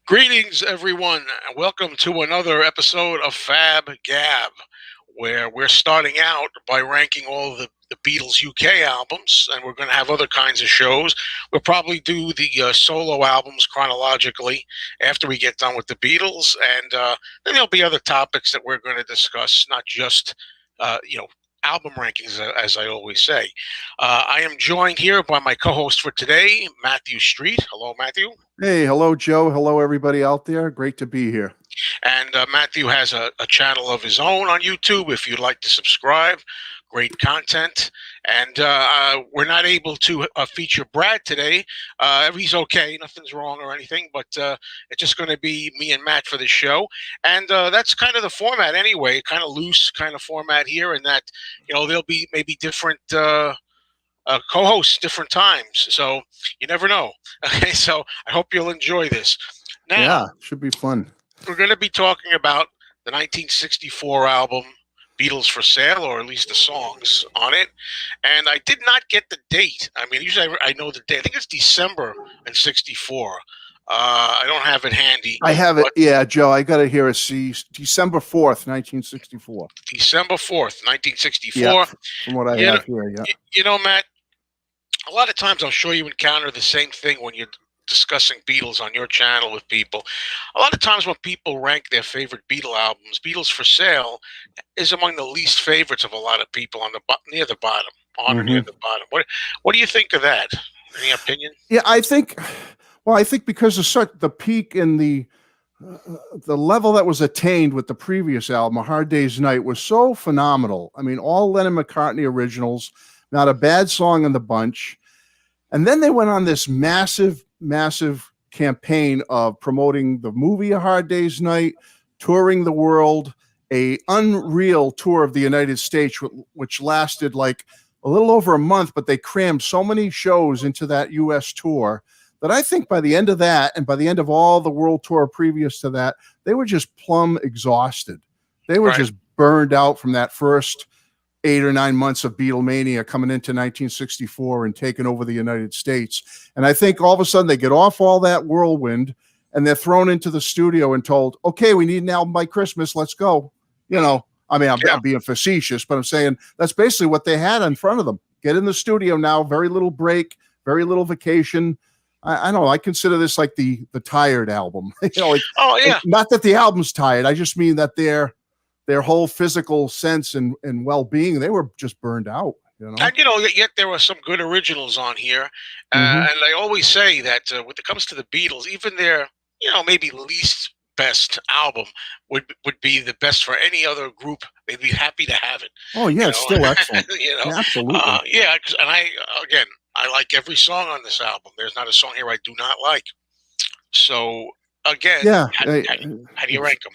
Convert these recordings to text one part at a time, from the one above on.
Greetings, everyone, and welcome to another episode of FaB GaB, where we're starting out by ranking all the Beatles UK albums, and we're going to have other kinds of shows. We'll probably do the solo albums chronologically after we get done with the Beatles, and then there'll be other topics that we're going to discuss, not just, album rankings, as I always say. I am joined here by my co-host for today, Matthew Street. Hello, Matthew. Hey, hello, Joe. Hello, everybody out there. Great to be here. And Matthew has a channel of his own on YouTube if you'd like to subscribe. Great content. And we're not able to feature Brad today. He's okay. Nothing's wrong or anything. But it's just going to be me and Matt for the show. And that's kind of the format anyway. Kind of loose kind of format here. And that, there'll be maybe different co-hosts different times. So you never know. Okay, so I hope you'll enjoy this. Now, yeah, should be fun. We're going to be talking about the 1964 album Beatles for Sale, or at least the songs on it. And I did not get the date. I mean, usually I know the date. I think it's December in 64. I don't have it handy. I have it. Yeah, Joe, I got it here. It's December 4th, 1964. December 4th, 1964. Yeah, from what I have here, yeah. Matt, a lot of times I'm sure you encounter the same thing when you're discussing Beatles on your channel with people. A lot of times when people rank their favorite Beatle albums, Beatles for Sale is among the least favorites of a lot of people on the near the bottom, near the bottom. What do you think of that? Any opinion? Yeah, I think because of the peak and the level that was attained with the previous album, A Hard Day's Night, was so phenomenal. I mean, all Lennon-McCartney originals, not a bad song in the bunch. And then they went on this massive campaign of promoting the movie A Hard Day's Night, touring the world, a unreal tour of the United States, which lasted like a little over a month, but they crammed so many shows into that U.S. tour that I think by the end of that, and by the end of all the world tour previous to that, they were just plumb exhausted. They were just burned out from that first 8 or 9 months of Beatlemania coming into 1964 and taking over the United States. And I think all of a sudden they get off all that whirlwind and they're thrown into the studio and told, okay, we need an album by Christmas. Let's go. I'm being facetious, but I'm saying that's basically what they had in front of them. Get in the studio now. Very little break, very little vacation. I don't know. I consider this like the tired album. Not that the album's tired. I just mean that their whole physical sense and well-being, they were just burned out, And, yet there were some good originals on here. And I always say that when it comes to the Beatles, even their, maybe least best album would be the best for any other group. They'd be happy to have it. Oh, yeah, it's still excellent. Yeah, absolutely. And I like every song on this album. There's not a song here I do not like. So, again, how do you rank them?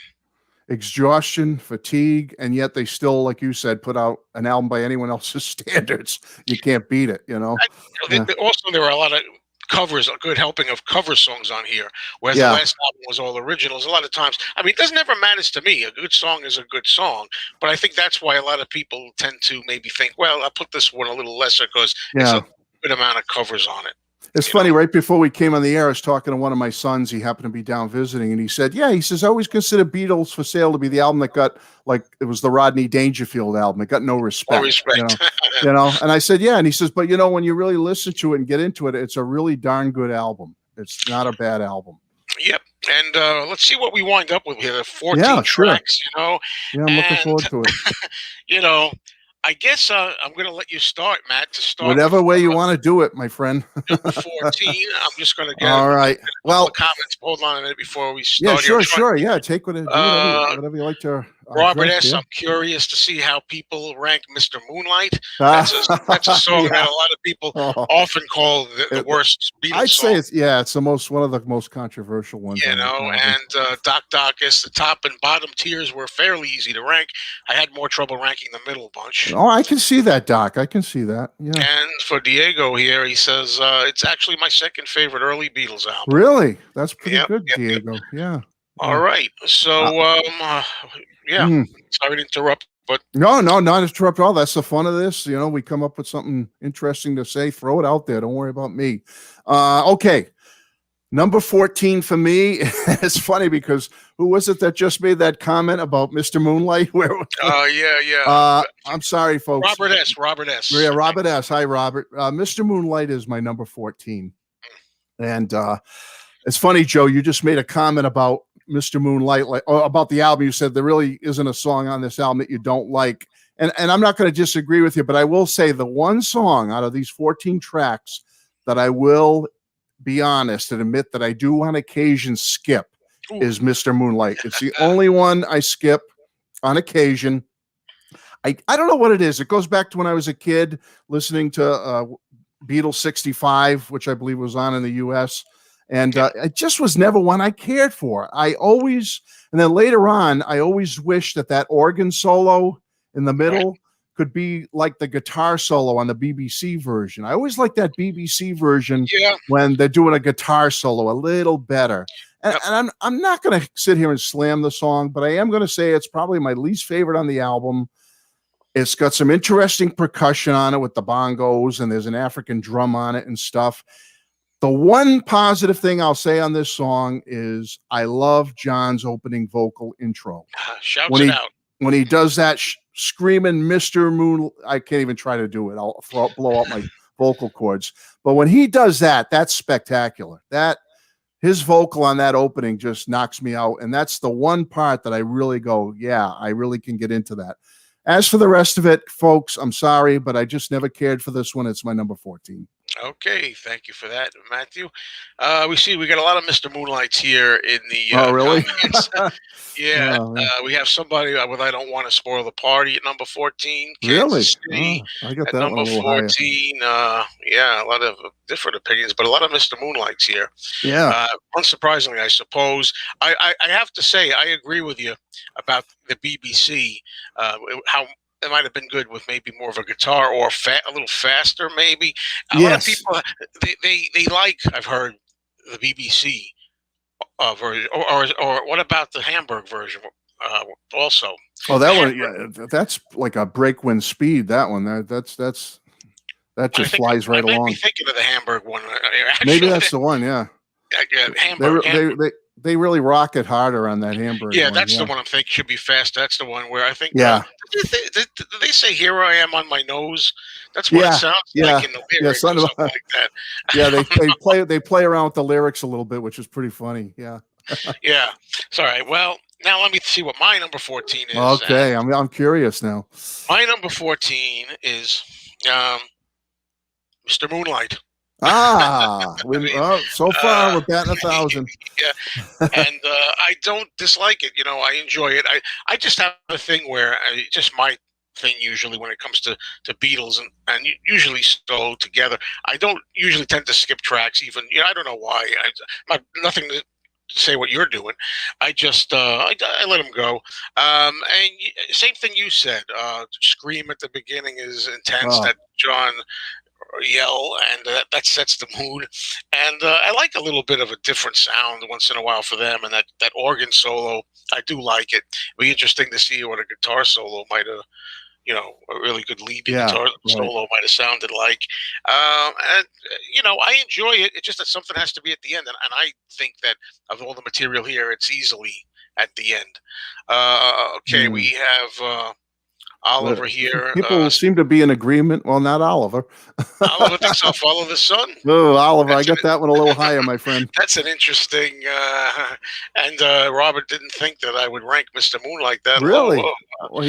Exhaustion, fatigue, and yet they still, like you said, put out an album by anyone else's standards. You can't beat it, Also, there were a lot of covers, a good helping of cover songs on here, whereas the last album was all originals. A lot of times, it doesn't ever matters to me. A good song is a good song, but I think that's why a lot of people tend to maybe think, well, I'll put this one a little lesser because it's a good amount of covers on it. It's funny, right before we came on the air, I was talking to one of my sons. He happened to be down visiting, and he said, I always consider Beatles for Sale to be the album that got, it was the Rodney Dangerfield album. It got no respect. No respect. And I said, and he says, but when you really listen to it and get into it, it's a really darn good album. It's not a bad album. Yep. And let's see what we wind up with here. 14 tracks, Yeah, I'm looking forward to it. I guess I'm going to let you start, Matt, to start. Whatever way you want to do it, my friend. Number 14. I'm just going to get all right. Well, comments. Hold on a minute before we start. Yeah, sure. Yeah, take whatever you like to. Robert S., I'm curious to see how people rank Mr. Moonlight. That's a song that a lot of people often call the worst Beatles song. I'd say it's one of the most controversial ones. And Doc Docus, the top and bottom tiers were fairly easy to rank. I had more trouble ranking the middle bunch. Oh, I can see that, Doc. I can see that. Yeah. And for Diego here, he says, it's actually my second favorite early Beatles album. Really? That's pretty good, Diego. Yeah. All right. So, sorry to interrupt, but no, not interrupt at all. That's the fun of this. We come up with something interesting to say, throw it out there. Don't worry about me. Okay. Number 14 for me. It's funny because who was it that just made that comment about Mr. Moonlight? Where? Yeah. I'm sorry, folks. Robert S. Robert S. Yeah, Robert S. Hi, Robert. Mr. Moonlight is my number 14. And it's funny, Joe, you just made a comment about Mr. Moonlight, or about the album. You said there really isn't a song on this album that you don't like. And I'm not going to disagree with you, but I will say the one song out of these 14 tracks that I will be honest and admit that I do on occasion skip is Mr. Moonlight. It's the only one I skip on occasion. I don't know what it is. It goes back to when I was a kid listening to Beatles 65, which I believe was on in the US. And it just was never one I cared for. And then later on, I always wished that organ solo in the middle could be like the guitar solo on the BBC version. I always like that BBC version when they're doing a guitar solo a little better. And I'm not going to sit here and slam the song, but I am going to say it's probably my least favorite on the album. It's got some interesting percussion on it with the bongos, and there's an African drum on it and stuff. The one positive thing I'll say on this song is I love John's opening vocal intro. Shouts it out. When he does that screaming Mr. Moon, I can't even try to do it. I'll blow out my vocal cords. But when he does that, that's spectacular. His vocal on that opening just knocks me out. And that's the one part that I really go, yeah, I really can get into that. As for the rest of it, folks, I'm sorry, but I just never cared for this one. It's my number 14. Okay, thank you for that, Matthew. We got a lot of Mr. Moonlights here in the really? Yeah, we have somebody with I Don't Want to Spoil the Party at number 14. Really? City I got at that number one a little 14. Yeah, a lot of different opinions, but a lot of Mr. Moonlights here. Yeah. Unsurprisingly, I suppose. I have to say, I agree with you about the BBC, how it might have been good with maybe more of a guitar or a little faster, maybe. A lot of people, they like, I've heard, the BBC version, or what about the Hamburg version also? Oh, that one, yeah, that's like a break-wind speed. That one, that just flies right along. I might be thinking of the Hamburg one. Actually, maybe that's the one. Yeah, Hamburg. They really rock it harder on that Hamburg. Yeah, that's the one I'm thinking should be fast. That's the one where I think. Yeah. Did they say "Here I Am on My Nose"? That's what it sounds like in the lyrics, or something like that. Yeah, they play around with the lyrics a little bit, which is pretty funny. Yeah. Yeah. Sorry. Well, now let me see what my number 14 is. Okay, I'm curious now. My number 14 is Mr. Moonlight. So far we're batting 1,000. Yeah, and I don't dislike it. I enjoy it. I just have a thing where just my thing usually when it comes to Beatles and usually so together. I don't usually tend to skip tracks. Even I don't know why. Nothing to say what you're doing. I just I let them go. And same thing you said. Scream at the beginning is intense. That John yell, and that sets the mood. And I like a little bit of a different sound once in a while for them. And that organ solo, I do like it. It'd be interesting to see what a guitar solo might have, a really good lead guitar solo might have sounded like. And I enjoy it. It's just that something has to be at the end, and I think that of all the material here, it's easily at the end. Okay, we have. Oliver here. People seem to be in agreement. Well, not Oliver. Oliver thinks I'll follow the sun. Oh, Oliver, I got that one a little higher, my friend. That's an interesting. And Robert didn't think that I would rank Mr. Moonlight that really low. Well,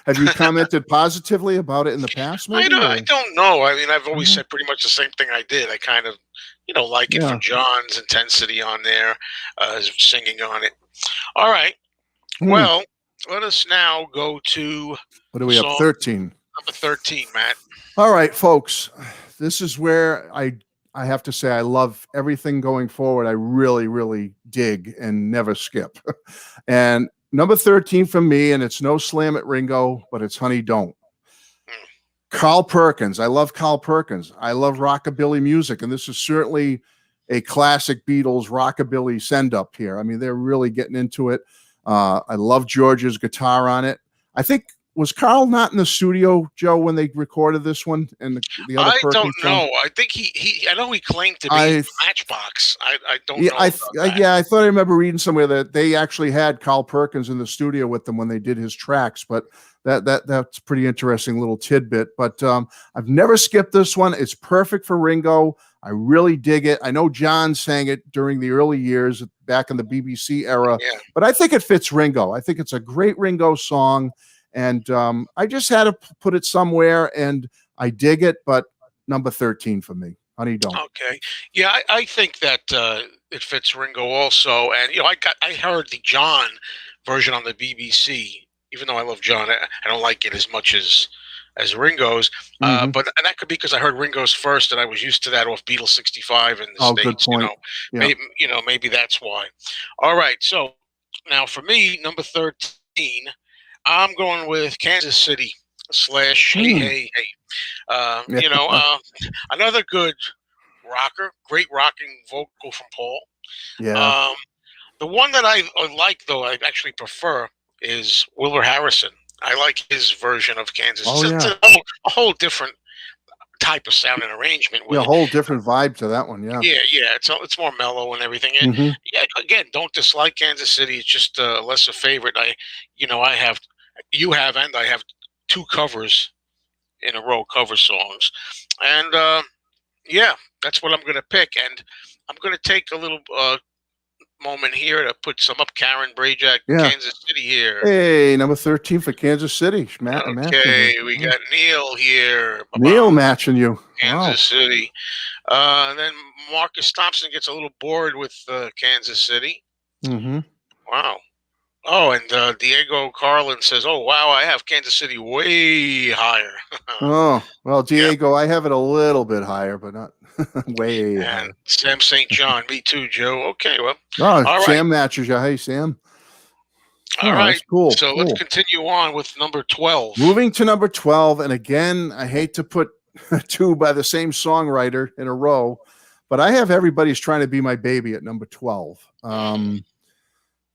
have you commented positively about it in the past? Maybe, I don't know. I mean, I've always said pretty much the same thing I did. I kind of, like it for John's intensity on there, singing on it. All right. Well. Let us now go to what do we have? 13. Number 13, Matt. All right, folks. This is where I have to say I love everything going forward. I really, really dig and never skip. And number 13 for me, and it's no slam at Ringo, but it's Honey Don't. Carl Perkins. I love Carl Perkins. I love rockabilly music, and this is certainly a classic Beatles rockabilly send-up here. I mean, they're really getting into it. I love George's guitar on it. I think was Carl not in the studio, Joe, when they recorded this one and the other I don't Perkins song? know. I think he I know he claimed to be I Matchbox. I don't Yeah, know about that. I thought I remember reading somewhere that they actually had Carl Perkins in the studio with them when they did his tracks, but that's pretty interesting little tidbit. But I've never skipped this one. It's perfect for Ringo. I really dig it. I know John sang it during the early years back in the BBC era, Yeah. but I think it fits Ringo. I think it's a great Ringo song, and I just had to put it somewhere, and I dig it. But number 13 for me, Honey Don't. Okay. Yeah, I think that it fits Ringo also, and I heard the John version on the BBC. Even though I love John, I don't like it as much as Ringo's. Mhm. But and that could be because I heard Ringo's first, and I was used to that off Beatles '65 in the Oh, good States. point. Yeah. Maybe that's why. All right. So now for me, number 13, I'm going with Kansas City slash Hey Mm. Hey Hey. Yeah. Another good rocker, great rocking vocal from Paul. Yeah. Um, the one that I like, though, I actually prefer is Wilbur Harrison. I like his version of Kansas. Oh, It's yeah. a whole different type of sound and arrangement with Yeah, a it. whole different vibe to that one. Yeah. Yeah, it's more mellow and everything. And Mhm. yeah, again, don't dislike Kansas City. It's just a lesser favorite. I have, you have, and I have two covers in a row, cover songs, and yeah, that's what I'm going to pick. And I'm going to take a little moment here to put some up Karen Brajak, Yeah. Kansas City here. Hey, number 13 for Kansas City. Matching you. Okay, we Oh. got Neil here. Neil Ba-bam, matching you. Wow. Kansas City. And then Marcus Thompson gets a little bored with Kansas City. Mhm. Wow. Oh, and Diego Carlin says, "Oh, wow, I have Kansas City way higher." Oh, well, Yep. Diego, I have it a little bit higher, but not way And higher. Sam St. John, me too, Joe. Okay, well, Oh, all right. Sam matches you. Hey, Sam. All Oh, that's right. cool. So let's Cool. continue on with number 12. Moving to number 12. And again, I hate to put two by the same songwriter in a row, but I have Everybody's Trying to Be My Baby at number 12.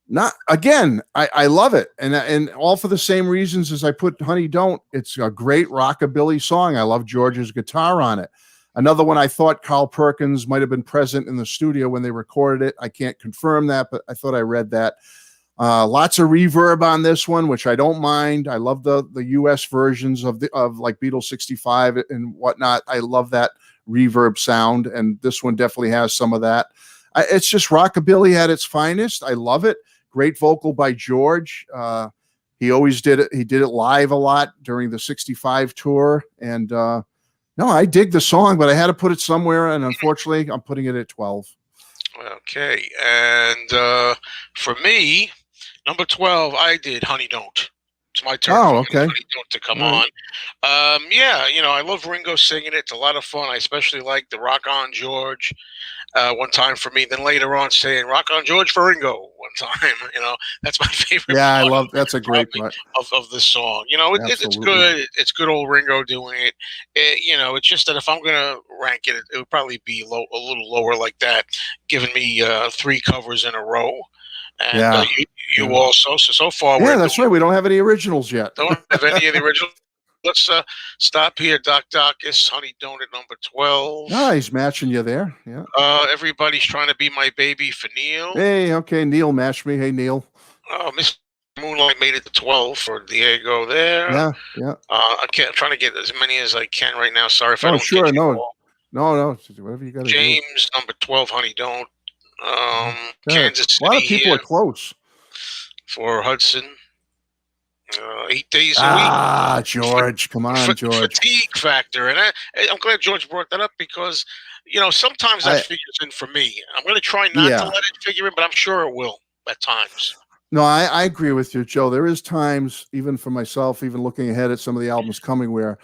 Not again, I love it. And all for the same reasons as I put Honey Don't. It's a great rockabilly song. I love George's guitar on it. Another one I thought Carl Perkins might have been present in the studio when they recorded it. I can't confirm that, but I thought I read that. Lots of reverb on this one, which I don't mind. I love the US versions of like Beatles 65 and whatnot. I love that reverb sound, and this one definitely has some of that. It's just rockabilly at its finest. I love it. Great vocal by George. He always did it. He did it live a lot during the 65 tour. And no, I dig the song, but I had to put it somewhere. And unfortunately, I'm putting it at 12. Okay. And for me, number 12, I did Honey Don't. It's my turn Oh, for okay. Honey Don't to come All right. on. Yeah, I love Ringo singing it. It's a lot of fun. I especially like the Rock On George one time for me. Then later on saying Rock On George for Ringo one time. That's my favorite Yeah, I part love that's a great probably part. of this song. It's Absolutely. good. It's good old Ringo doing it. It's just that if I'm gonna rank it, it would probably be a little lower like that, giving me three covers in a row. And Yeah. you Yeah. also. So far Yeah, we're that's doing, right. We don't have any originals yet. don't have any of the original. Let's stop here. Doc Docus, Honey Donut number 12. No, he's matching you there. Yeah. Everybody's Trying to Be My Baby for Neil. Hey, okay. Neil matched me. Hey, Neil. Miss Moonlight made it to 12 for Diego there. Yeah. Yeah. I'm trying to get as many as I can right now. Sorry if I Oh, don't sure. get you No. all. No. Whatever you got to do. James number 12, Honey Don't. Yeah. Kansas A lot of City people are close. for Hudson. 8 days a week. Ah, George. Come on, George. Fatigue factor. And I'm glad George brought that up because, sometimes that figures in for me. I'm going to try not to let it figure in, but I'm sure it will at times. No, I agree with you, Joe. There is times, even for myself, even looking ahead at some of the albums coming, where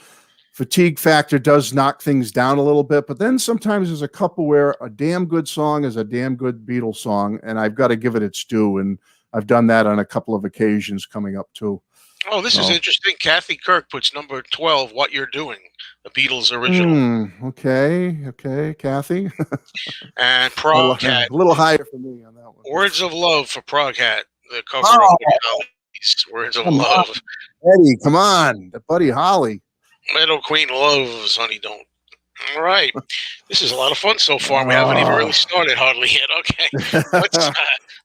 fatigue factor does knock things down a little bit. But then sometimes there's a couple where a damn good song is a damn good Beatles song, and I've got to give it its due. And I've done that on a couple of occasions coming up too. Oh, this is interesting. Kathy Kirk puts number 12, What You're Doing, the Beatles original. Okay, Kathy. And Prague Hat. A little higher for me on that one. Words of Love for Prague Hat, the cover of Words of Love. Eddie, come on, the Buddy Holly. Meadow Queen loves Honey Don't. All right. This is a lot of fun so far. We haven't even really started hardly yet. Okay. Let's uh,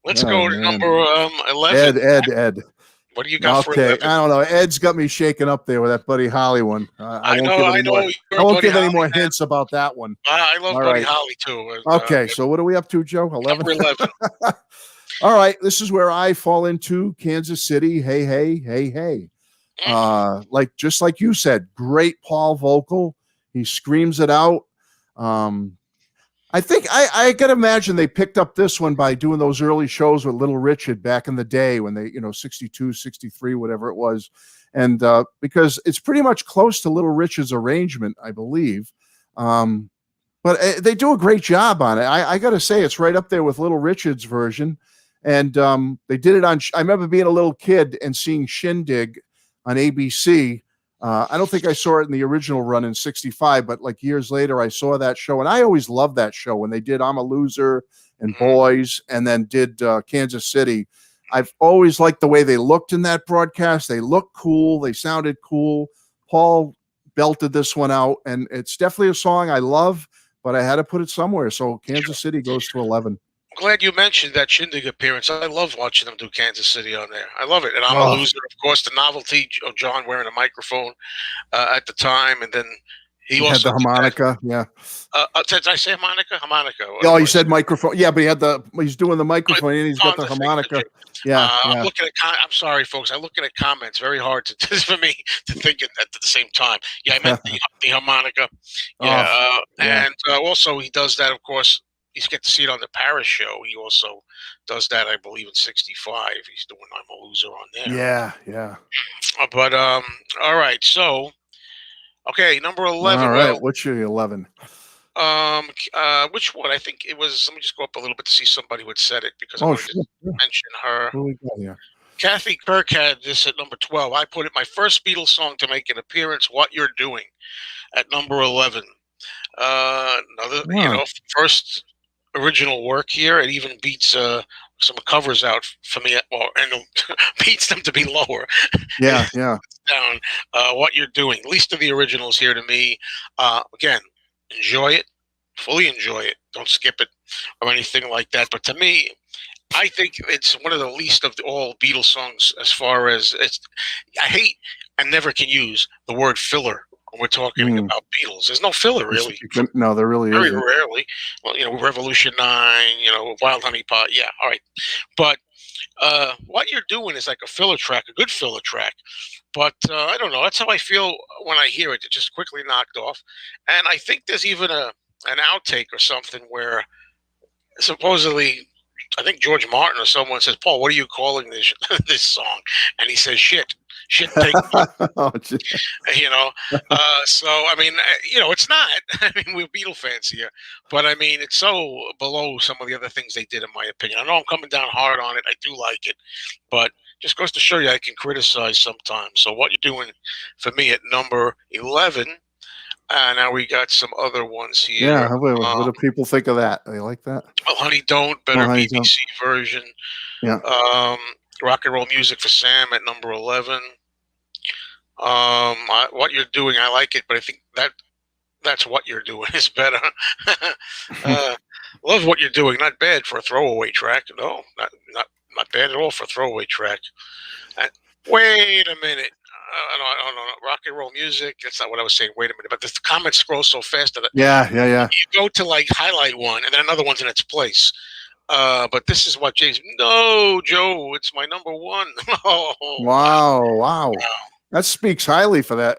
let's Oh, go to man. number 11. Ed. What do you got for Okay, 11? I don't know. Ed's got me shaken up there with that Buddy Holly one. I won't give any more. You're I a won't Buddy give any Holly more man. hints about that one. I love All Buddy right. Holly too. Okay, so what are we up to, Joe? 11? Number 11. All right, this is where I fall into Kansas City. Hey, hey, hey, hey. Just like you said, great Paul vocal. He screams it out. I think I gotta imagine they picked up this one by doing those early shows with Little Richard back in the day when they, 62, 63, whatever it was. And because it's pretty much close to Little Richard's arrangement, I believe. But they do a great job on it. I got to say, it's right up there with Little Richard's version. And they did it on, I remember being a little kid and seeing Shindig on ABC. I don't think I saw it in the original run in 65, but like years later, I saw that show. And I always loved that show when they did I'm a Loser and Boys and then did Kansas City. I've always liked the way they looked in that broadcast. They looked cool. They sounded cool. Paul belted this one out, and it's definitely a song I love, but I had to put it somewhere. So Kansas City goes to 11. I'm glad you mentioned that Shindig appearance. I love watching them do Kansas City on there. I love it. And I'm a Loser, of course, the novelty of John wearing a microphone at the time. And then he had also the harmonica. Yeah. Did I say harmonica? Harmonica. Oh, you said microphone. Yeah, but he's doing the microphone and he's got the harmonica. Yeah. I'm looking at. I'm sorry, folks. I'm looking at comments. Very hard for me to think at the same time. Yeah, I meant the harmonica. Yeah, and also he does that. Of course, you get to see it on the Paris show. He also does that, I believe, in '65. He's doing I'm a Loser on there. Yeah. But all right. So, okay, number 11. All right, what's your 11? Which one? I think it was. Let me just go up a little bit to see somebody who had said it because I wanted to mention her. Who we got here? Kathy Kirk had this at number 12. I put it my first Beatles song to make an appearance. What You're Doing at number 11. First original work here. It even beats some covers out for me. Well, and beats them to be lower. Yeah. Down. What You're Doing. Least of the originals here to me. Again. Enjoy it, fully enjoy it. Don't skip it or anything like that. But to me, I think it's one of the least of all Beatles songs as far as it's. I hate and never can use the word filler when we're talking about Beatles. There's no filler really. No, there really very isn't. Rarely. Well, Revolution 9, Wild Honey Pot. Yeah, all right. But What You're Doing is like a filler track, a good filler track. But I don't know. That's how I feel when I hear it. It just quickly knocked off. And I think there's even an outtake or something where supposedly, I think George Martin or someone says, Paul, what are you calling this this song? And he says, shit. Shit, take Oh, so, I mean, it's not. I mean, we're Beatle fans here. But, I mean, it's so below some of the other things they did, in my opinion. I know I'm coming down hard on it. I do like it. But just goes to show you I can criticize sometimes. So What You're Doing for me at number 11. Now we got some other ones here. Yeah, what do people think of that? They like that? Well, Honey Don't, better BBC version. Yeah. Rock and Roll Music for Sam at number 11. What You're Doing, I like it, but I think that's What You're Doing is better. Love What You're Doing. Not bad for a throwaway track. No, not bad at all for a throwaway track. Wait a minute. No. Rock and Roll Music. That's not what I was saying. Wait a minute. But the comments scroll so fast that yeah. You go to like highlight one, and then another one's in its place. But this is what James. No, Joe, it's my number one. Wow. That speaks highly for that.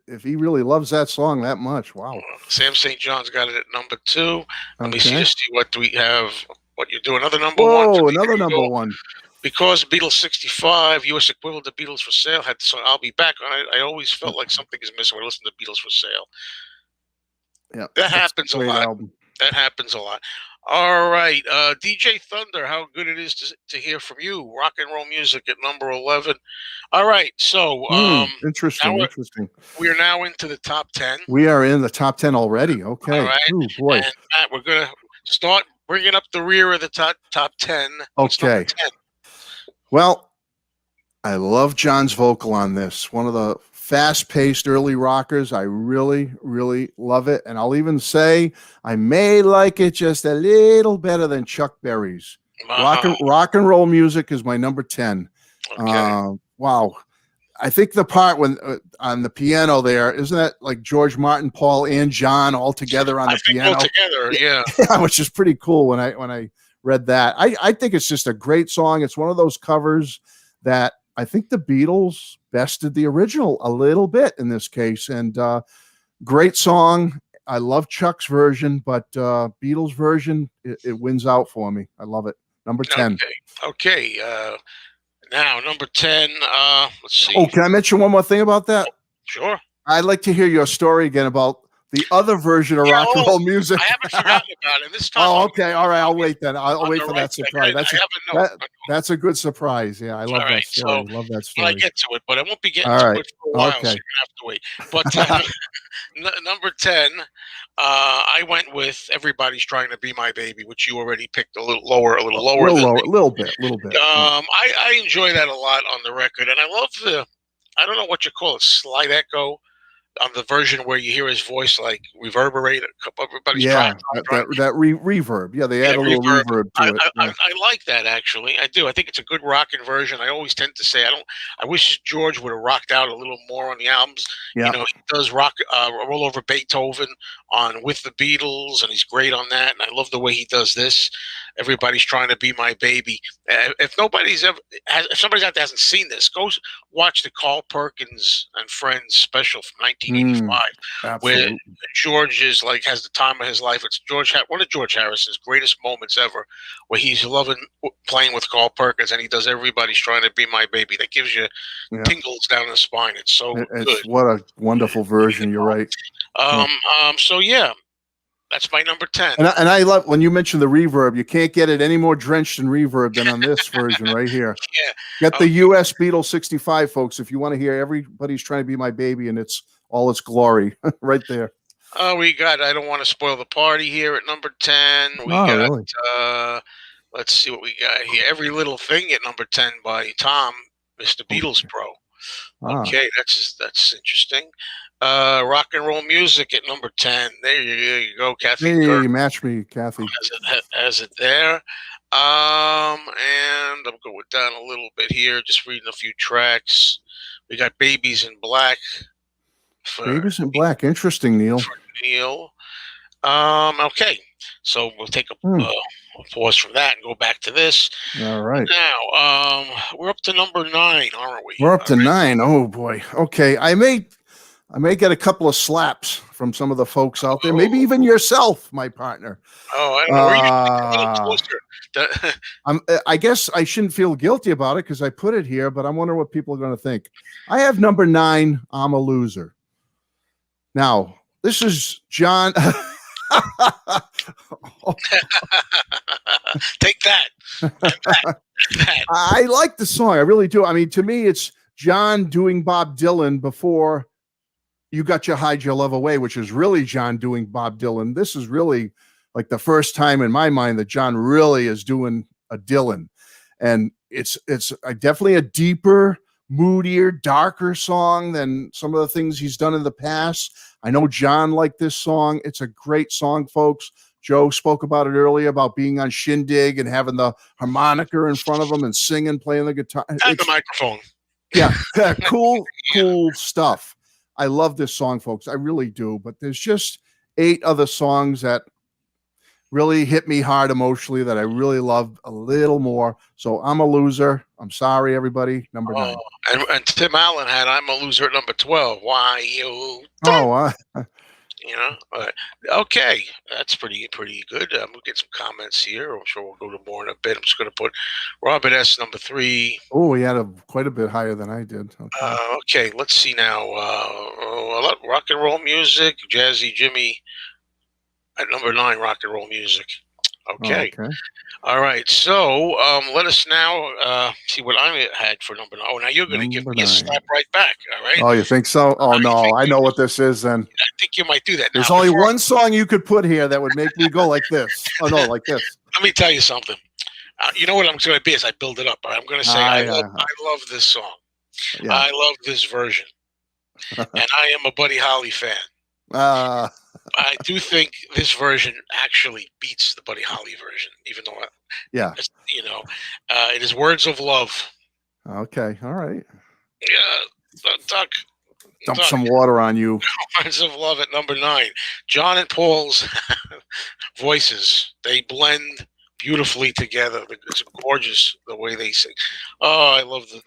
If he really loves that song that much, wow. Sam St. John's got it at number 2. Let me see what do we have. What You're Doing? Another number 1. Whoa, another number 1. Because Beatles 65, U.S. equivalent to Beatles for Sale, had the song I'll Be Back. I always felt like something is missing when I listen to Beatles for Sale. Yeah, that happens a lot. Album. That happens a lot. All right. DJ Thunder, how good it is to hear from you. Rock and Roll Music at number 11. All right. So, interesting. We are now into the top 10. We are in the top 10 already. Okay. All right. Ooh, boy. And Matt, we're going to start bringing up the rear of the top 10. Okay. Well, I love John's vocal on this. One of the fast-paced early rockers. I really, really love it. And I'll even say I may like it just a little better than Chuck Berry's. Wow. Rock and roll music is my number 10. Okay. Wow. I think the part when on the piano there, isn't that like George Martin, Paul, and John all together on I the think all piano? together, yeah. Yeah, which is pretty cool when I read that. I think it's just a great song. It's one of those covers that I think the Beatles bested the original a little bit in this case. And great song. I love Chuck's version, but Beatles version, it wins out for me. I love it. Number 10. Okay. Now number 10. Let's see. Oh, can I mention one more thing about that? Sure. I'd like to hear your story again about the other version of rock and roll music. I haven't forgotten about it. This time. Oh, okay. All right. I'll wait then. I'll wait for that surprise. That's a good surprise. Yeah, I love that story. Love that story. When I get to it, but I won't be getting to it for a while, so you're gonna have to wait. But number 10, I went with "Everybody's Trying to Be My Baby," which you already picked a little lower, a little bit. I enjoy that a lot on the record, and I love I don't know what you call it, slight echo on the version where you hear his voice like reverberate. Everybody's trying. That reverb. Yeah, they add a little reverb to it. I like that, actually. I do. I think it's a good rocking version. I always tend to say I wish George would have rocked out a little more on the albums. Yeah. You know, he does rock roll over Beethoven on With the Beatles, and he's great on that. And I love the way he does this. Everybody's Trying to Be My Baby. If somebody's out there hasn't seen this, go watch the Carl Perkins and Friends special from 1985, where George is like has the time of his life. It's one of George Harrison's greatest moments ever, where he's loving playing with Carl Perkins, and he does "Everybody's Trying to Be My Baby." That gives you tingles down the spine. It's so good. What a wonderful version. You're right. So yeah. That's my number 10. And I love when you mentioned the reverb. You can't get it any more drenched in reverb than on this version right here. Yeah. Get the US Beatles 65, folks, if you want to hear Everybody's Trying to Be My Baby and it's all its glory right there. We got I Don't Want to Spoil the Party here at number 10. Really? Let's see what we got here. Every Little Thing at number 10 by Tom, Mr. Beatles Pro. Okay, that's interesting. Rock and Roll Music at number 10. There you go, Kathy. Hey, match me, Kathy. Has it there. And I'm going down a little bit here, just reading a few tracks. We got Babies in Black. Babies in Black. Interesting, Neil. For Neil. Okay. So we'll take a pause from that and go back to this. All right. Now, we're up to number 9, aren't we? We're up to 9. Oh boy. Okay. I may get a couple of slaps from some of the folks out there. Maybe even yourself, my partner. Oh, I don't know. Where you a little closer. I guess I shouldn't feel guilty about it because I put it here, but I'm wondering what people are going to think. I have number 9, I'm a Loser. Now, this is John. Take that. I like the song. I really do. I mean, to me, it's John doing Bob Dylan before You Got Your Hide Your Love Away, which is really John doing Bob Dylan. This is really like the first time in my mind that John really is doing a Dylan. And it's definitely a deeper, moodier, darker song than some of the things he's done in the past. I know John liked this song. It's a great song, folks. Joe spoke about it earlier about being on Shindig and having the harmonica in front of him and singing, playing the guitar. And the microphone. Yeah, cool stuff. I love this song, folks. I really do. But there's just 8 other songs that really hit me hard emotionally that I really loved a little more. So I'm a Loser. I'm sorry, everybody. Number 9. And Tim Allen had I'm a Loser at number 12. Why you? You know, okay, that's pretty good. We'll get some comments here. I'm sure we'll go to more in a bit. I'm just going to put Robert S. number 3. Oh, he had quite a bit higher than I did. Okay, let's see now. Rock and Roll Music, Jazzy Jimmy at number 9. Rock and Roll Music. Okay. All right. So let us now see what I had for number 9. Oh, now you're going to give me a slap right back. All right. Oh, you think so? Oh, no. I know what this is then. I think you might do that. There's only one song you could put here that would make me go like this. Oh, no, like this. Let me tell you something. You know what I'm going to be as I build it up. I'm going to say I, I love this song. yeah. I love this version, and I am a Buddy Holly fan. uh, I do think this version actually beats the Buddy Holly version, even though yeah. you know, it is "Words of Love." Okay. All right. Yeah, Duck, Dump Duck. some water on you. "Words of Love" at number 9. John and Paul's voices, they blend beautifully together. It's gorgeous the way they sing. Oh, I love the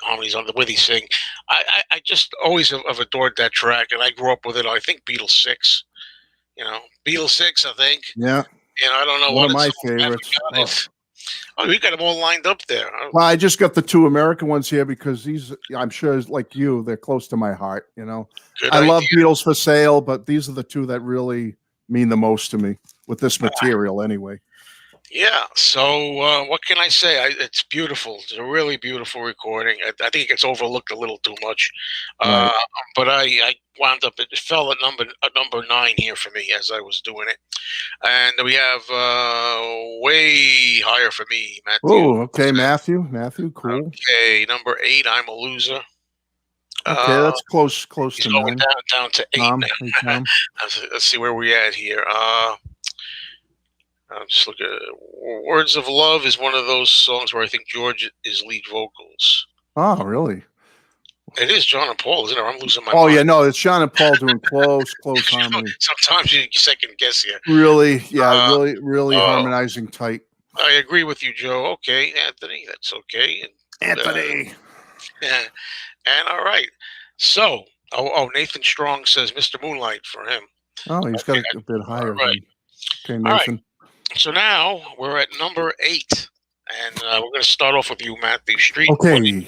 harmonies on the way they sing. I just always have adored that track, and I grew up with it. I think Beatles 6. Beatles 6. I think. Yeah. I don't know One what of my it's. favorites. Oh, we got them all lined up there. Well, I just got the 2 American ones here because these, I'm sure, like you, they're close to my heart. Good I idea. love Beatles for Sale, but these are the 2 that really mean the most to me with this material, anyway. Yeah. So what can I say? It's beautiful. It's a really beautiful recording. I think it gets overlooked a little too much, Right. but I wound up. It fell at number 9 here for me as I was doing it, and we have way higher for me, Matthew. Oh, okay, Matthew, cool. Okay, number 8. I'm a Loser. Okay, that's close He's to going 9. down to 8 Tom, now. hey, Tom. Let's see where we at here. I'm just looking at "Words of Love" is one of those songs where I think George is lead vocals. Oh, really? It is John and Paul, isn't it? I'm losing my Oh, mind. yeah, no, it's Sean and Paul doing close harmony. Sometimes you second guess here. Really, yeah, really harmonizing tight. I agree with you, Joe. Okay, Anthony, that's okay. Anthony. And all right. So, Nathan Strong says Mr. Moonlight for him. Oh, he's got a bit higher. Right. Okay, Nathan. Right. So now we're at number 8, and we're going to start off with you, Matthew Street. Okay.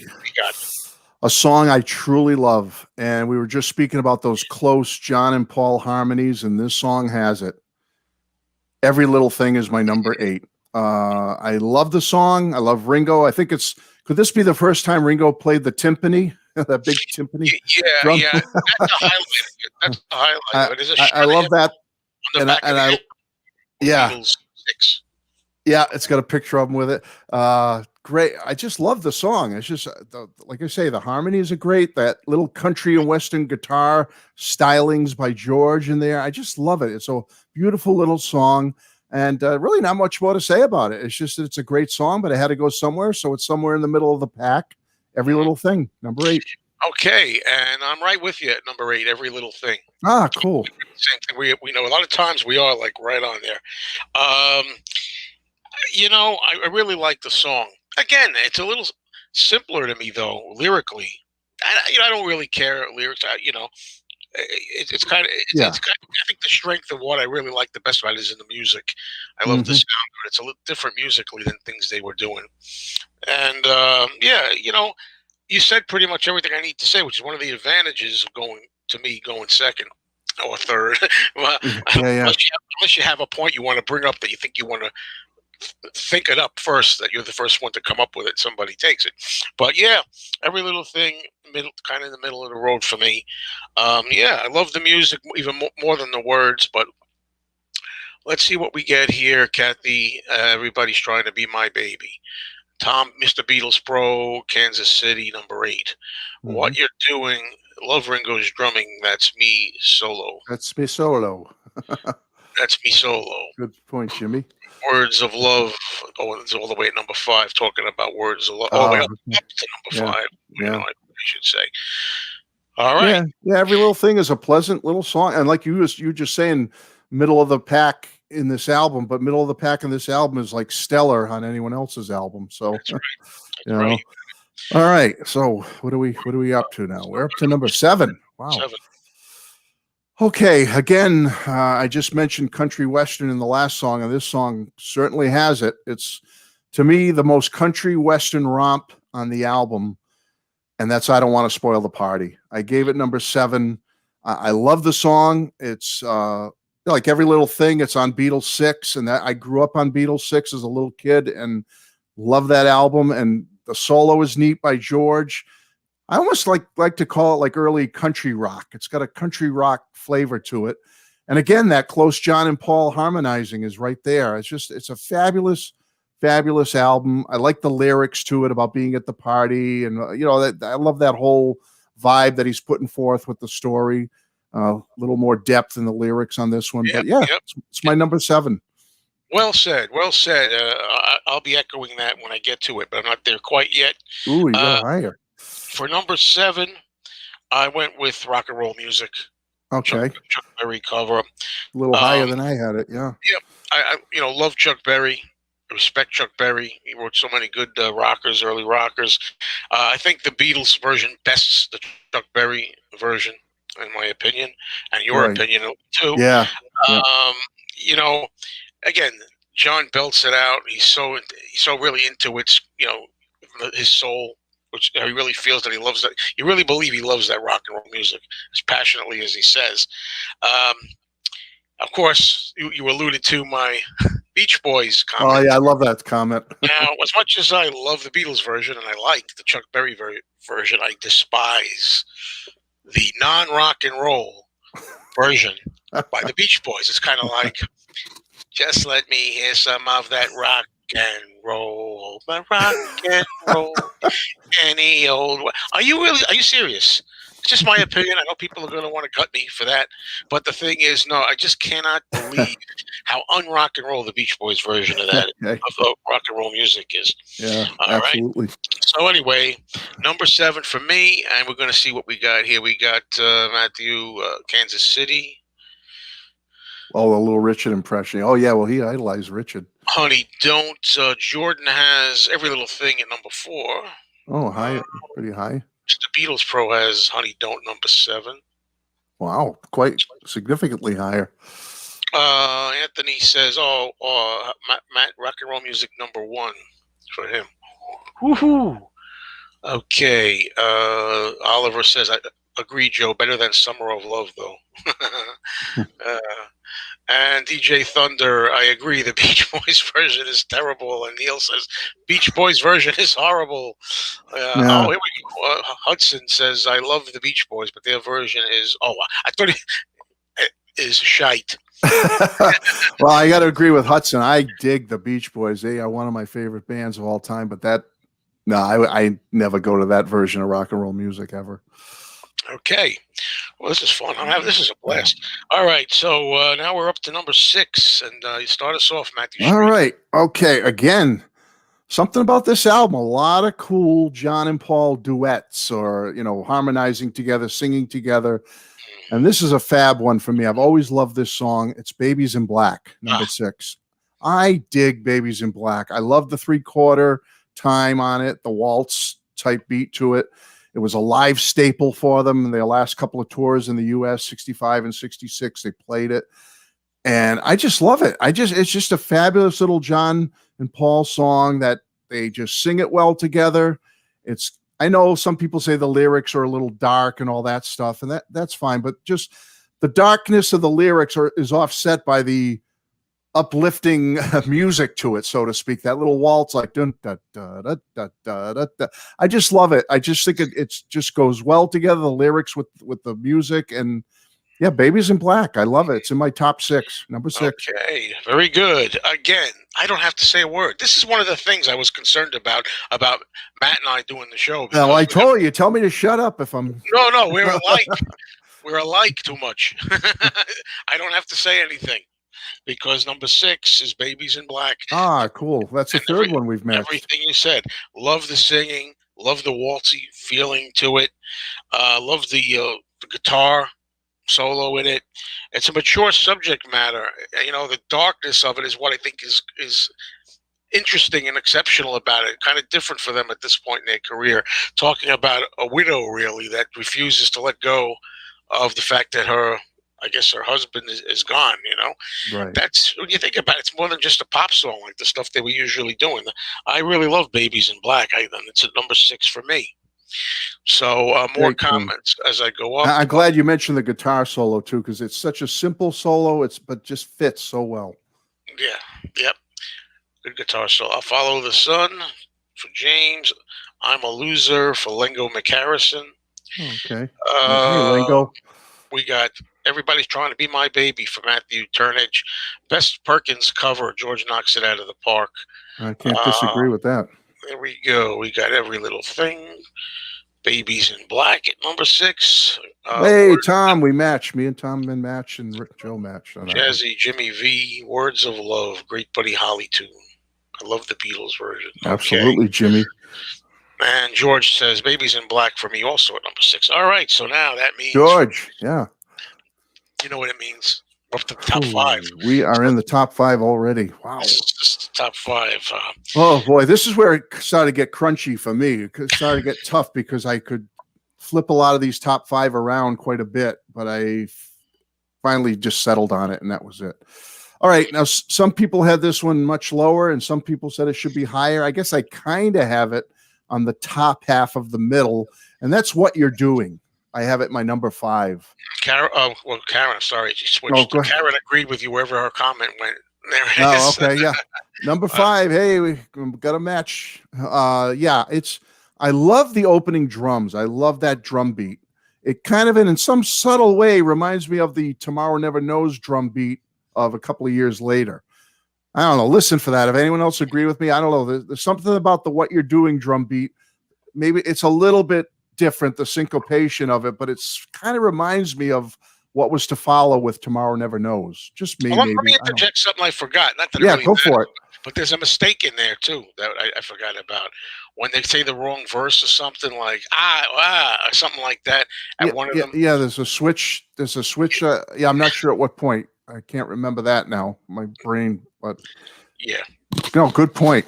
A song I truly love, and we were just speaking about those close John and Paul harmonies, and this song has it. Every Little Thing is my number 8. I love the song. I love Ringo. I think could this be the first time Ringo played the timpani? That big timpani. Yeah, yeah. That's the highlight. That's the highlight. I love that. On the back yeah. Beatles 6. Yeah, it's got a picture of him with it. Great. I just love the song. It's just, like I say, the harmonies are great. That little country and western guitar stylings by George in there. I just love it. It's a beautiful little song, and really not much more to say about it. It's just that it's a great song, but it had to go somewhere, so it's somewhere in the middle of the pack. Every Little Thing, number 8. Okay, and I'm right with you at number 8, Every Little Thing. Ah, cool. Same thing. We know a lot of times we are like right on there. I really like the song. Again, it's a little simpler to me though lyrically. I don't really care lyrics. It's kind of Yeah. it's kind of, I think the strength of what I really like the best about it is in the music. I love the sound, but it's a little different musically than things they were doing. And you said pretty much everything I need to say, which is one of the advantages of going second or third. Well, unless you have a point you want to bring up that you think you want to think it up first, that you're the first one to come up with it, somebody takes it. But yeah, Every Little Thing, kind of in the middle of the road for me. I love the music even more than the words, but let's see what we get here. Kathy, Everybody's Trying to Be My Baby. Tom, Mr. Beatles Pro, Kansas City, number 8. What You're Doing, love Ringo's drumming, That's Me Solo. That's me solo. That's Me Solo. Good point, Jimmy. Words of Love. Oh, it's all the way at number 5, talking about Words of Love. All the way up to number 5. I should say. All right. Yeah. Every Little Thing is a pleasant little song, and like you were just saying, middle of the pack in this album, but middle of the pack in this album is like stellar on anyone else's album. So, that's right. That's right. All right. So what are we up to now? We're up to number 7. Wow. 7. Okay, again, I just mentioned country western in the last song, and this song certainly has it. It's, to me, the most country western romp on the album, and that's I Don't Want to Spoil the Party. I gave it number 7. I love the song. It's like Every Little Thing. It's on Beatles 6, and I grew up on Beatles 6 as a little kid and love that album, and the solo is neat by George. I almost like to call it like early country rock. It's got a country rock flavor to it. And again, that close John and Paul harmonizing is right there. It's a fabulous fabulous album. I like the lyrics to it about being at the party, and I love that whole vibe that he's putting forth with the story. A little more depth in the lyrics on this one, Yep, but yeah, yep. it's my number 7. Well said. Well said. I'll be echoing that when I get to it, but I'm not there quite yet. Ooh, you go Uh, higher. for number 7, I went with Rock and Roll Music, Okay, Chuck Berry cover. a little higher Um, than I had it. Yeah. yep. I love Chuck Berry. I respect Chuck Berry. He wrote so many good rockers, early rockers. I think the Beatles version bests the Chuck Berry version, in my opinion, and your Right. opinion too. Yeah. Yeah. Um, you know, again, John belts it out. He's so really into it. His soul, which he really feels that he loves that. You really believe he loves that rock and roll music as passionately as he says. Um, of course, you alluded to my Beach Boys Oh comment. yeah, I love that comment. Now, as much as I love the Beatles version and I like the Chuck Berry version, I despise the non-rock and roll version by the Beach Boys. It's kind of like, just let me hear some of that rock and roll, my rock and roll, any old. Are you serious? It's just my opinion. I know people are going to want to cut me for that, but the thing is, no, I just cannot believe how unrock and roll the Beach Boys version of that Okay. of rock and roll music is. Yeah, All right. absolutely. So anyway, number 7 for me, and we're going to see what we got here. We got Matthew, Kansas City. Oh, a little Richard impression. Oh yeah, well he idolized Richard. Honey, Don't. Jordan has Every Little Thing at number 4. Oh, high, pretty high. The Beatles Pro has Honey Don't number 7. Wow, quite significantly higher. Anthony says, Matt, rock and roll music number 1 for him. Woohoo! Okay. Oliver says, I agree, Joe. Better than Summer of Love, though. And DJ Thunder, I agree. The Beach Boys version is terrible. And Neil says, Beach Boys version is horrible. Yeah. Oh, here we go. Hudson says, I love the Beach Boys, but their version is, I thought it is shite. Well, I got to agree with Hudson. I dig the Beach Boys. They are one of my favorite bands of all time, but I never go to that version of rock and roll music ever. Okay. Well, this is fun. This is a blast. All right. So now we're up to number 6, and you start us off, Matthew. All right. Okay. Again, something about this album, a lot of cool John and Paul duets or, harmonizing together, singing together. And this is a fab one for me. I've always loved this song. It's Babies in Black, number 6. I dig Babies in Black. I love the 3/4 time on it, the waltz type beat to it. It was a live staple for them in their last couple of tours in the US, 65 and 66. They played it. And I just love it. It's just a fabulous little John and Paul song that they just sing it well together. I know some people say the lyrics are a little dark and all that stuff, and that's fine, but just the darkness of the lyrics is offset by the uplifting music to it, so to speak. That little waltz, like dun, da, da, da, da, da, da, da. I just love it. I just think it just goes well together. The lyrics with the music, and yeah, Babies in Black. I love it. It's in my top 6, number 6. Okay, very good. Again, I don't have to say a word. This is one of the things I was concerned about Matt and I doing the show. Now I told you, tell me to shut up if I'm. No, we're alike. We're alike too much. I don't have to say anything. Because number 6 is Babies in Black. Ah, cool. That's the third one we've matched. Everything you said. Love the singing. Love the waltzy feeling to it. Love the guitar solo in it. It's a mature subject matter. The darkness of it is what I think is interesting and exceptional about it. Kind of different for them at this point in their career. Talking about a widow, really, that refuses to let go of the fact that her husband is gone, Right. That's, when you think about it, it's more than just a pop song like the stuff they were usually doing. I really love Babies in Black. It's at number 6 for me. So more comments as I go up. I'm glad you mentioned the guitar solo too, because it's such a simple solo, but just fits so well. Yeah. Yep. Good guitar solo. I'll Follow the Sun for James. I'm a Loser for Lengo McHarrison. Okay. Hey, Lengo. We got Everybody's Trying to Be My Baby for Matthew Turnage. Best Perkins cover. George knocks it out of the park. I can't disagree with that. There we go. We got Every Little Thing. Babies in Black at number 6. Hey, Tom, we match. Me and Tom been matched, and Joe matched on that. Jazzy Jimmy V. Words of Love. Great Buddy Holly tune. I love the Beatles version. Absolutely, okay. Jimmy. And George says Babies in Black for me also at number 6. All right, so now that means George, yeah. You know what it means. We're up to the top 5. We are in the top 5 already. Wow. This is the top 5. Oh boy, this is where it started to get crunchy for me. It started to get tough because I could flip a lot of these top 5 around quite a bit, but I finally just settled on it, and that was it. All right, now some people had this one much lower, and some people said it should be higher. I guess I kind of have it on the top half of the middle, and that's What You're Doing. I have it my number 5. Karen, sorry, she switched. Karen agreed with you wherever her comment went. There it is. Okay, yeah. Number 5. Hey, we got a match. Yeah, I love the opening drums. I love that drum beat. It kind of, in some subtle way, reminds me of the Tomorrow Never Knows drum beat of a couple of years later. I don't know. Listen for that. If anyone else agree with me, I don't know. There's something about the What You're Doing drum beat. Maybe it's a little bit different, the syncopation of it, but it's kind of reminds me of what was to follow with Tomorrow Never Knows. Just me. Let me interject something I forgot. Not that yeah, really go for it. But there's a mistake in there too that I forgot about. When they say the wrong verse or something like or something like that at one of them. Yeah, there's a switch. Yeah, I'm not sure at what point. I can't remember that now. My brain, but yeah. No, good point.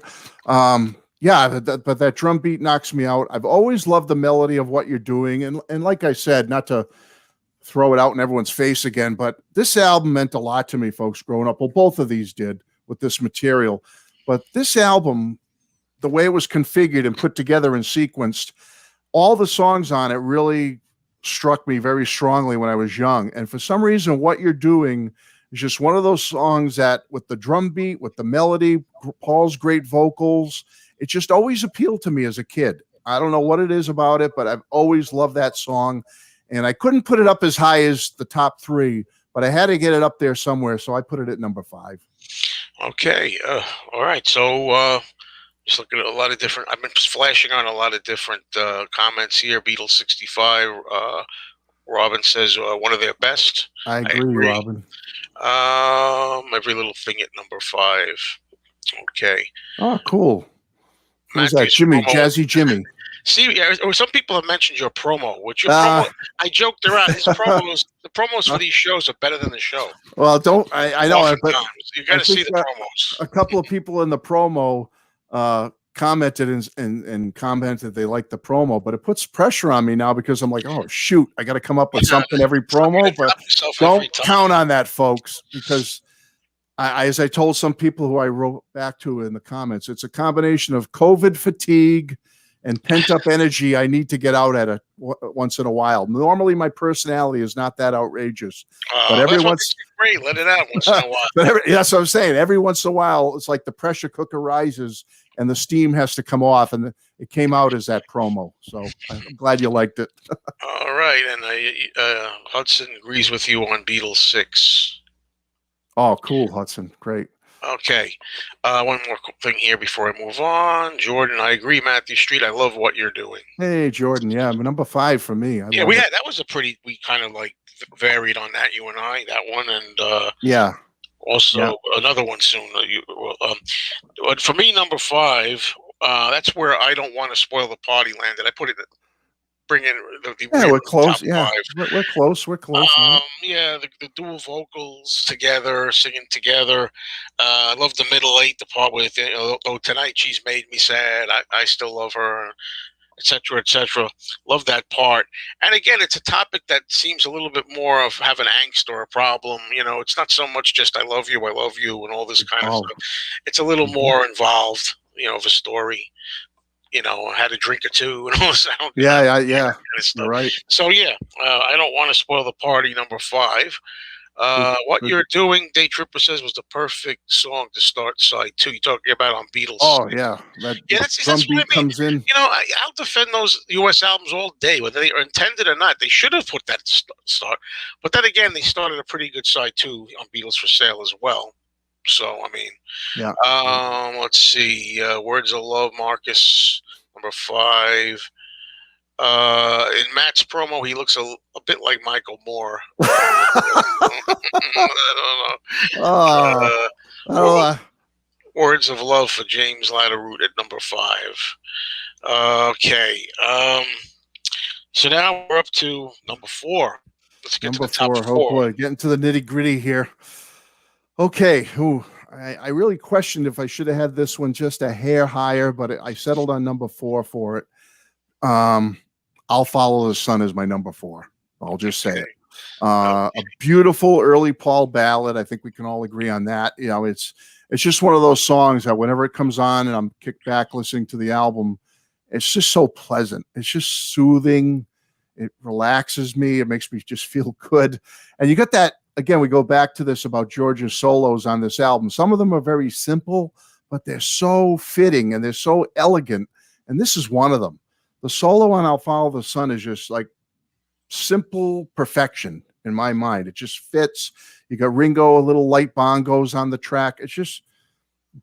Yeah, but that drum beat knocks me out. I've always loved the melody of What You're Doing, and like I said, not to throw it out in everyone's face again, but this album meant a lot to me, folks, growing up. Well, both of these did with this material, but this album, the way it was configured and put together and sequenced, all the songs on it really struck me very strongly when I was young. And for some reason, What You're Doing is just one of those songs that, with the drum beat, with the melody, Paul's great vocals, it just always appealed to me as a kid. I don't know what it is about it, but I've always loved that song. And I couldn't put it up as high as the top 3, but I had to get it up there somewhere, so I put it at number 5. Okay. All right. So just looking at a lot of different, I've been flashing on a lot of different comments here. Beatles 65. Robin says one of their best. I agree. Robin. Every Little Thing at number 5. Okay. Oh, cool. Who's that? Jimmy, Jazzy Jimmy. See, some people have mentioned your promo. Which your promo, I joked around. His promos, the promos for these shows are better than the show. Well, I know it, but you got to see the promos. A couple of people in the promo commented and commented they like the promo, but it puts pressure on me now because I'm like, oh shoot, I got to come up with something every promo. But don't count on that, folks, because as I told some people who I wrote back to in the comments, it's a combination of COVID fatigue and pent-up energy I need to get out at once in a while. Normally, my personality is not that outrageous. But every once, great, let it out once in a while. That's what I'm saying. Every once in a while, it's like the pressure cooker rises and the steam has to come off, and it came out as that promo. So I'm glad you liked it. All right, and Hudson agrees with you on Beatles 6. Oh, cool, Hudson. Great. Okay. One more thing here before I move on. Jordan, I agree. Matthew Street, I love What You're Doing. Hey, Jordan. Yeah, number 5 for me. That was we kind of like varied on that, you and I, that one. And yeah. Also another one soon. But for me, number 5, that's where I Don't Want to Spoil the Party landed. I put it, bring in we're close. Yeah, we're close. We're close. Yeah, the dual vocals together, singing together. I love the middle 8, the part with oh tonight she's made me sad. I still love her, etc., etc. Love that part. And again, it's a topic that seems a little bit more of having angst or a problem. It's not so much just I love you, and all this kind of stuff. It's a little more involved, of a story. I had a drink or two and all this. Yeah. You're right. So I Don't Want to Spoil the Party, number 5. What Good. You're Doing, Day Tripper says, was the perfect song to start side two. You're talking about on Beatles. Oh yeah, that Yeah, the that's drum what beat I mean. comes in. I'll defend those U.S. albums all day, whether they are intended or not. They should have put that start. But then again, they started a pretty good side two on Beatles for Sale as well. So, I mean, Yeah. let's see. Words of Love, Marcus, number 5. In Matt's promo, he looks a bit like Michael Moore. I don't know. Oh, Words of Love for James Latteroot at number 5. Okay. So now we're up to number 4. Let's get number to the top 4. 4. Oh boy, getting to the nitty gritty here. Okay. I really questioned if I should have had this one just a hair higher, but I settled on number 4 for it. I'll Follow the Sun as my number 4. I'll just say it. A beautiful early Paul ballad. I think we can all agree on that. It's just one of those songs that whenever it comes on and I'm kicked back listening to the album, it's just so pleasant. It's just soothing. It relaxes me. It makes me just feel good. And you got that, again, we go back to this about George's solos on this album. Some of them are very simple, but they're so fitting and they're so elegant. And this is one of them. The solo on I'll Follow the Sun is just like simple perfection in my mind. It just fits. You got Ringo, a little light bongos on the track. It's just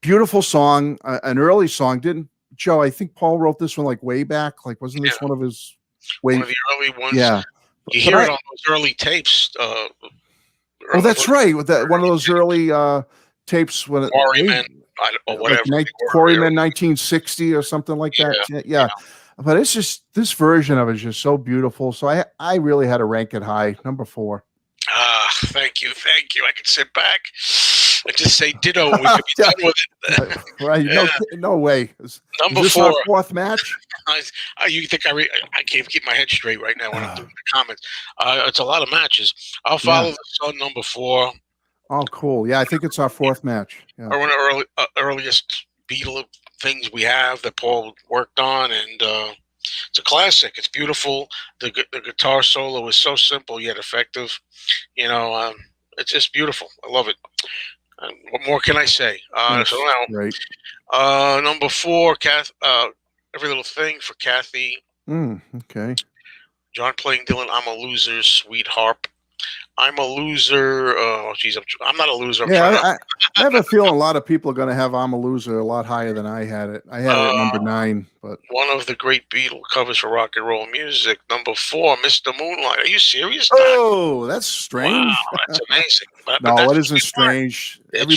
beautiful song, an early song. Didn't Joe? I think Paul wrote this one like way back. Like, wasn't this one of his? One of the early ones. Yeah, you hear it on those early tapes. That's right. With that, one of those early tapes when Quarrymen, or whatever. Like Quarrymen 1960 or something like that. Yeah. But it's just, this version of it is just so beautiful. So I really had to rank it high, number 4. Thank you. I could sit back and just say ditto. We could be done with it. Right? No way. Number is this 4. Our 4th match? You think I can't keep my head straight right now when I'm doing the comments. It's a lot of matches. I'll Follow the Sun, number 4. Oh, cool. Yeah, I think it's our 4th match. Yeah. Or one of the earliest Beatle things we have that Paul worked on, and it's a classic. It's beautiful. The guitar solo is so simple yet effective. It's just beautiful. I love it. What more can I say? So now, right. Number 4, Every Little Thing for Kathy. Okay. John playing Dylan, I'm a Loser, Sweet Harp. I'm a loser. Oh, geez, I'm not a loser. I have a feeling a lot of people are going to have I'm a Loser a lot higher than I had it. I had it at number 9. But one of the great Beatle covers for rock and roll music. Number 4, Mr. Moonlight. Are you serious? Oh, that's strange. Wow, that's amazing. No, it isn't strange. It's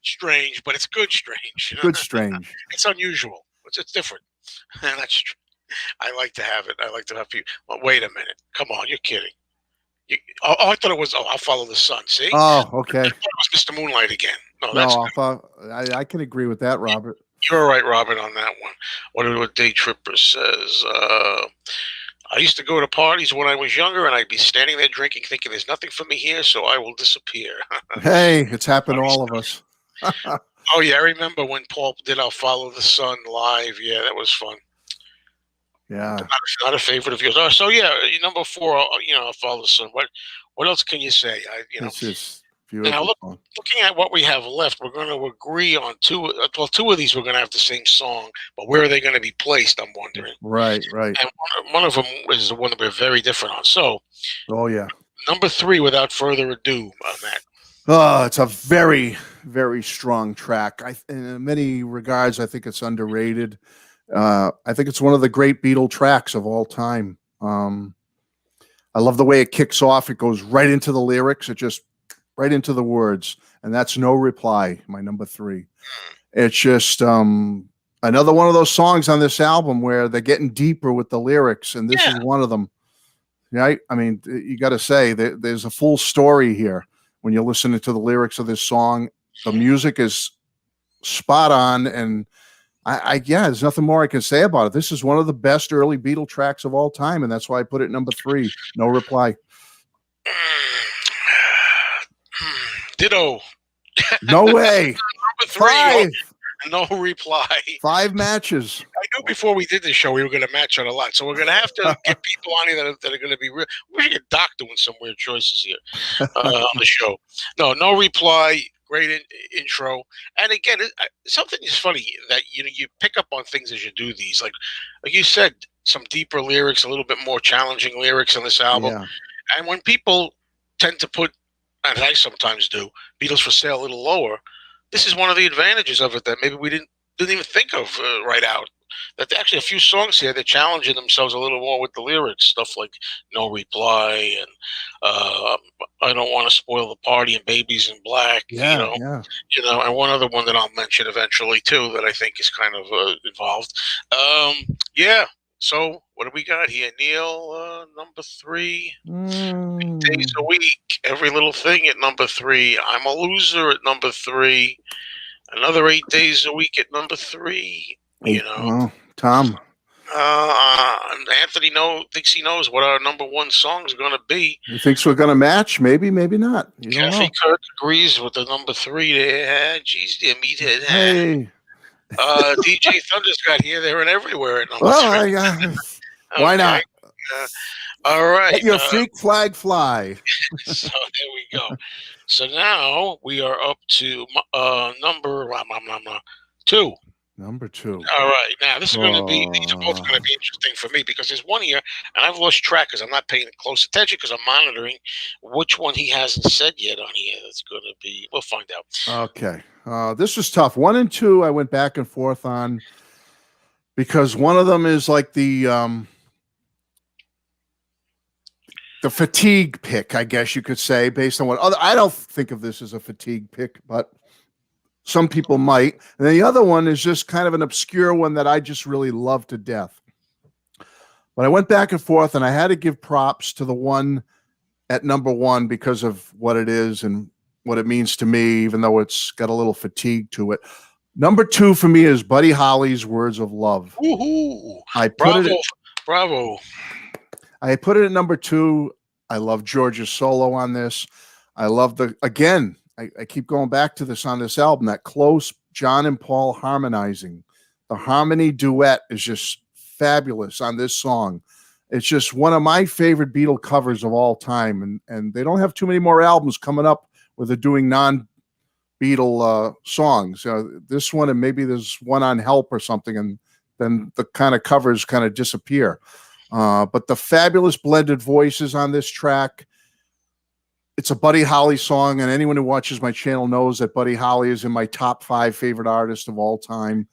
strange, but it's good strange. Good strange. It's unusual. It's different. That's true. I like to have it. I like to have people. Well, wait a minute. Come on, you're kidding. I thought it was. I'll Follow the Sun. See? Oh, okay. I thought it was Mr. Moonlight again. I can agree with that, Robert. You're right, Robert, on that one. What Day Tripper says. I used to go to parties when I was younger, and I'd be standing there drinking, thinking there's nothing for me here, so I will disappear. Hey, it's happened to all of us. Oh, yeah, I remember when Paul did I'll Follow the Sun live. Yeah, that was fun. Yeah. Not a favorite of yours. So, yeah, number 4, I'll Follow the Sun. What else can you say? It's just beautiful. Now, looking at what we have left, we're going to agree on 2. Well, 2 of these we're going to have the same song, but where are they going to be placed? I'm wondering. Right. And one of them is the one that we're very different on. So, yeah. Number 3, without further ado, Matt. Oh, it's a very, very strong track. In many regards, I think it's underrated. I think it's one of the great Beatle tracks of all time. I love the way it kicks off. It goes right into the lyrics. It just right into the words. And that's No Reply, my number 3. It's just another one of those songs on this album where they're getting deeper with the lyrics. And this is one of them. Right? I mean, you got to say there's a full story here. When you're listening to the lyrics of this song, the music is spot on. And there's nothing more I can say about it. This is one of the best early Beatle tracks of all time. And that's why I put it number 3, No Reply. Ditto. No way. Number 3. No reply. 5 matches. I knew before we did this show we were going to match on a lot, so we're going to have to get people on here that are going to be real. We should get Doc doing some weird choices here on the show. No reply. Great intro, and again, something is funny that you pick up on things as you do these. Like you said, some deeper lyrics, a little bit more challenging lyrics on this album. Yeah. And when people tend to put, and I sometimes do, Beatles for Sale a little lower, this is one of the advantages of it that maybe we didn't even think of right out. That actually a few songs here, they're challenging themselves a little more with the lyrics, stuff like No Reply and I Don't Want to Spoil the Party and Babies in Black, Yeah. and one other one that I'll mention eventually too that I think is kind of involved. Yeah. So what do we got here, Neil? Number 3. 8 days a week, every little thing at number 3. I'm a loser at number 3. Another 8 days a week at number 3. Well, Tom. Anthony thinks he knows what our number 1 song is going to be. He thinks we're going to match? Maybe not. You don't Kathy know. Kirk agrees with the number 3 there. Geez, dear meathead. Hey. DJ Thunder's got here, there, and everywhere at number 3. Why not? All right. Let your freak flag fly. So there we go. So now we are up to number 2. Number 2. All right. Now this is going to be. These are both going to be interesting for me because there's one here, and I've lost track because I'm not paying close attention because I'm monitoring which one he hasn't said yet on here. That's going to be. We'll find out. Okay. This was tough. 1 and 2, I went back and forth on because one of them is like the fatigue pick, I guess you could say, based on what other. I don't think of this as a fatigue pick, but some people might. And then the other one is just kind of an obscure one that I just really love to death. But I went back and forth, and I had to give props to the one at number 1 because of what it is and what it means to me, even though it's got a little fatigue to it. Number 2 for me is Buddy Holly's Words of Love. Woohoo! Bravo. I put it at number 2. I love George's solo on this. I love I keep going back to this on this album, that close John and Paul harmonizing. The harmony duet is just fabulous on this song. It's just one of my favorite Beatle covers of all time. And they don't have too many more albums coming up where they're doing non-Beatle songs. This one, and maybe there's one on Help or something, and then the kind of covers kind of disappear. But the fabulous blended voices on this track. It's a Buddy Holly song, and anyone who watches my channel knows that Buddy Holly is in my top 5 favorite artists of all time.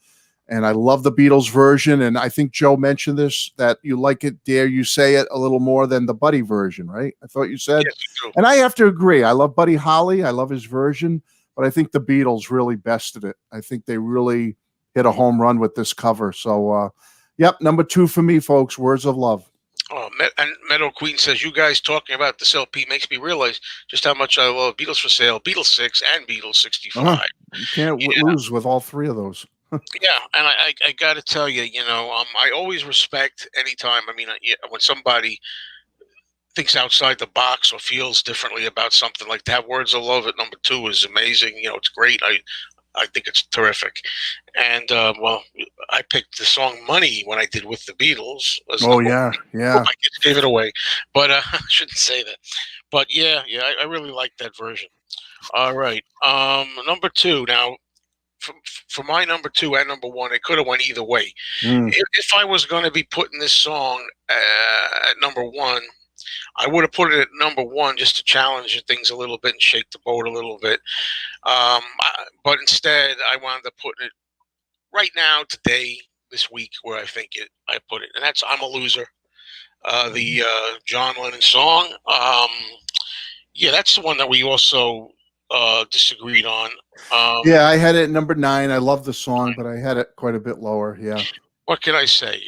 And I love the Beatles version, and I think Joe mentioned this, that you like it, dare you say it, a little more than the Buddy version, right? I thought you said. Yes, you do. And I have to agree. I love Buddy Holly. I love his version, but I think the Beatles really bested it. I think they really hit a home run with this cover. So, yep, number 2 for me, folks, Words of Love. Oh, and Meadow Queen says, you guys talking about this LP makes me realize just how much I love Beatles for Sale, Beatles 6, and Beatles 65. You can't lose with all 3 of those. Yeah, and I got to tell you, I always respect anytime. I mean, when somebody thinks outside the box or feels differently about something, like that. Words of Love at number 2 is amazing. It's great. I think it's terrific. And, I picked the song Money when I did with the Beatles. Yeah. I just gave it away, but I shouldn't say that. But yeah, I really like that version. All right. Number 2. Now, for my number 2 and number 1, it could have went either way. If I was going to be putting this song at number 1, I would have put it at number 1 just to challenge things a little bit and shake the boat a little bit. But instead, I wound up putting it right now, today, this week, where I think I put it. And that's I'm a Loser, the John Lennon song. That's the one that we also disagreed on. I had it at number 9. I love the song, but I had it quite a bit lower. Yeah. What can I say?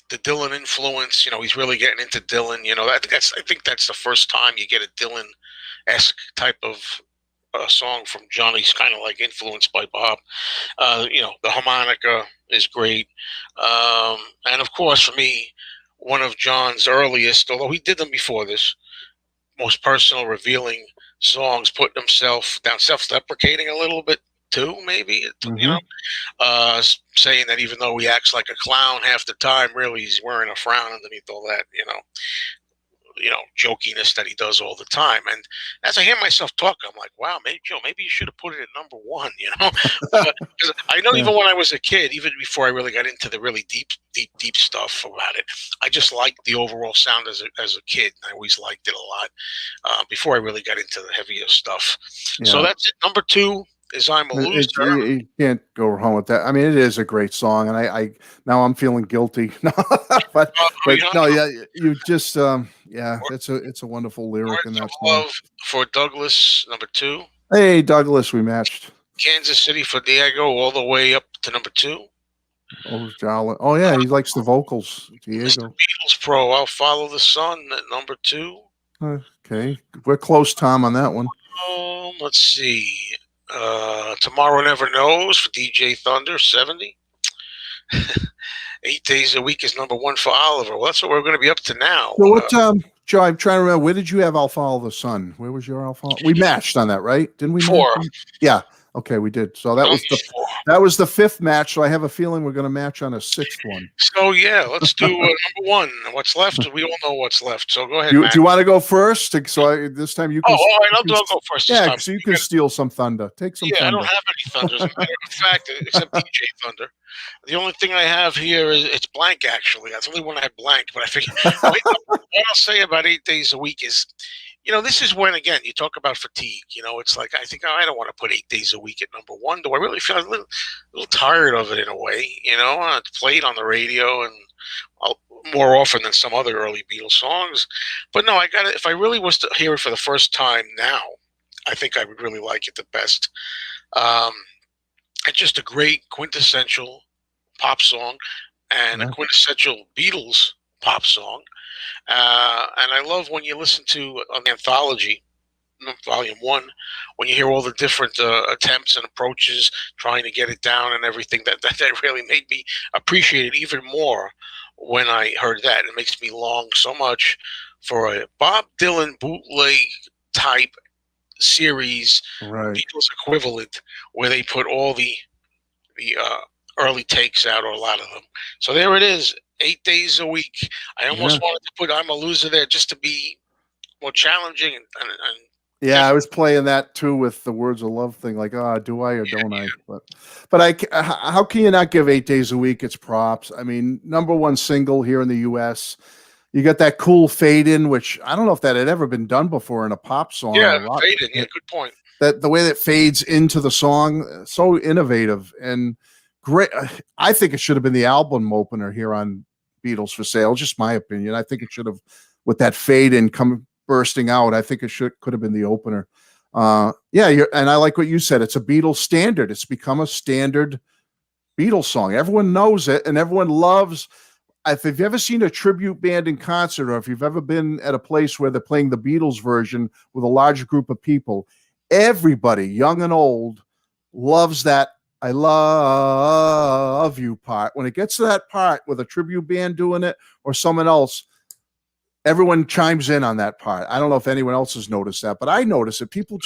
The Dylan influence. He's really getting into Dylan. I think that's the first time you get a Dylan-esque type of song from John. He's kind of like influenced by Bob. The harmonica is great, and of course, for me, one of John's earliest, although he did them before this, most personal, revealing songs, putting himself down, self-deprecating a little bit 2, maybe. You Mm-hmm. know, saying that even though he acts like a clown half the time, really he's wearing a frown underneath all that. Jokiness that he does all the time. And as I hear myself talk, I'm like, wow, maybe Joe, maybe you should have put it at number one. 'Cause I know Yeah. even when I was a kid, even before I really got into the really deep stuff about it, I just liked the overall sound as a kid. I always liked it a lot before I really got into the heavier stuff. So Yeah. that's it. Number 2 is I'm a Loser. You can't go wrong with that. I mean, it is a great song, and I now I'm feeling guilty. but You know, no, yeah, you just yeah, it's a wonderful lyric in Words of that song. Love for Douglas, number 2. Hey, Douglas, we matched. Kansas City for Diego, all the way up to number 2. Oh, Jolly. Oh yeah, he likes the vocals, Mr. Diego. Beatles Pro, I'll Follow the Sun at number 2. Okay, we're close, Tom, on that one. Let's see. Tomorrow Never Knows for DJ Thunder, 70. 8 Days a Week is number 1 for Oliver. Well, that's what we're going to be up to now. So what, Joe? I'm trying to remember. Where did you have "I'll Follow the Sun"? Where was your "I'll Follow"? We matched on that, right? Didn't we? 4. Yeah. Okay, we did. So that was the 5th match. So I have a feeling we're going to match on a 6th one. So yeah, let's do number 1. What's left? We all know what's left. So go ahead, Do Matt. you want to go first? So this time you can. All right, I'll go first. This Yeah, time. so you can steal some thunder. Take some thunder. I don't have any thunder. As a matter of fact, except DJ Thunder. The only thing I have here is it's blank. Actually, that's the only one I have blank. But I figured what I'll say about 8 Days a Week is, this is when again you talk about fatigue. It's like I think I don't want to put 8 Days a Week at number 1. Do I really feel a little tired of it in a way? It's played on the radio and more often than some other early Beatles songs. But no, I got it. If I really was to hear it for the first time now, I think I would really like it the best. It's just a great quintessential pop song and a quintessential Beatles pop song. And I love when you listen to an anthology, Volume 1, when you hear all the different attempts and approaches trying to get it down and everything, that really made me appreciate it even more when I heard that. It makes me long so much for a Bob Dylan bootleg type series, Beatles equivalent, where they put all the early takes out, or a lot of them. So there it is, 8 Days a Week. I almost wanted to put I'm a Loser there just to be more challenging and yeah, I was playing that too with the Words of Love thing, like, do I or don't I? But how can you not give 8 Days a Week its props? I mean, number 1 single here in the U.S. You got that cool fade in, which I don't know if that had ever been done before in a pop song. Yeah, fade in. Yeah, good point. That the way that fades into the song, so innovative and great. I think it should have been the album opener here on Beatles for Sale. Just my opinion. I think it should have, with that fade in bursting out. I think it could have been the opener. And I like what you said. It's a Beatles standard. It's become a standard Beatles song. Everyone knows it, and everyone loves. If you've ever seen a tribute band in concert, or if you've ever been at a place where they're playing the Beatles version with a large group of people, everybody, young and old, loves that "I love you" part. When it gets to that part with a tribute band doing it or someone else, everyone chimes in on that part. I don't know if anyone else has noticed that, but I notice it. People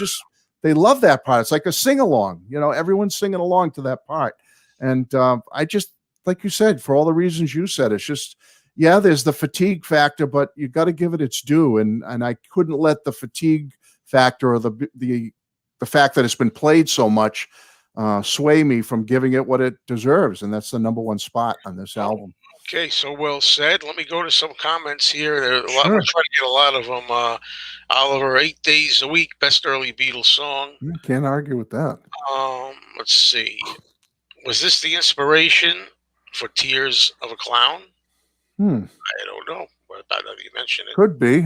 they love that part. It's like a sing-along. Everyone's singing along to that part. And I just, like you said, for all the reasons you said, it's just, there's the fatigue factor, but you got to give it its due. And I couldn't let the fatigue factor or the fact that it's been played so much sway me from giving it what it deserves. And that's the number 1 spot on this album. Okay, so well said. Let me go to some comments here. We're trying to get a lot of them. Oliver, 8 Days a Week, best early Beatles song. Can't argue with that. Let's see. Was this the inspiration for Tears of a Clown? I don't know. But now that you mention it. Could be.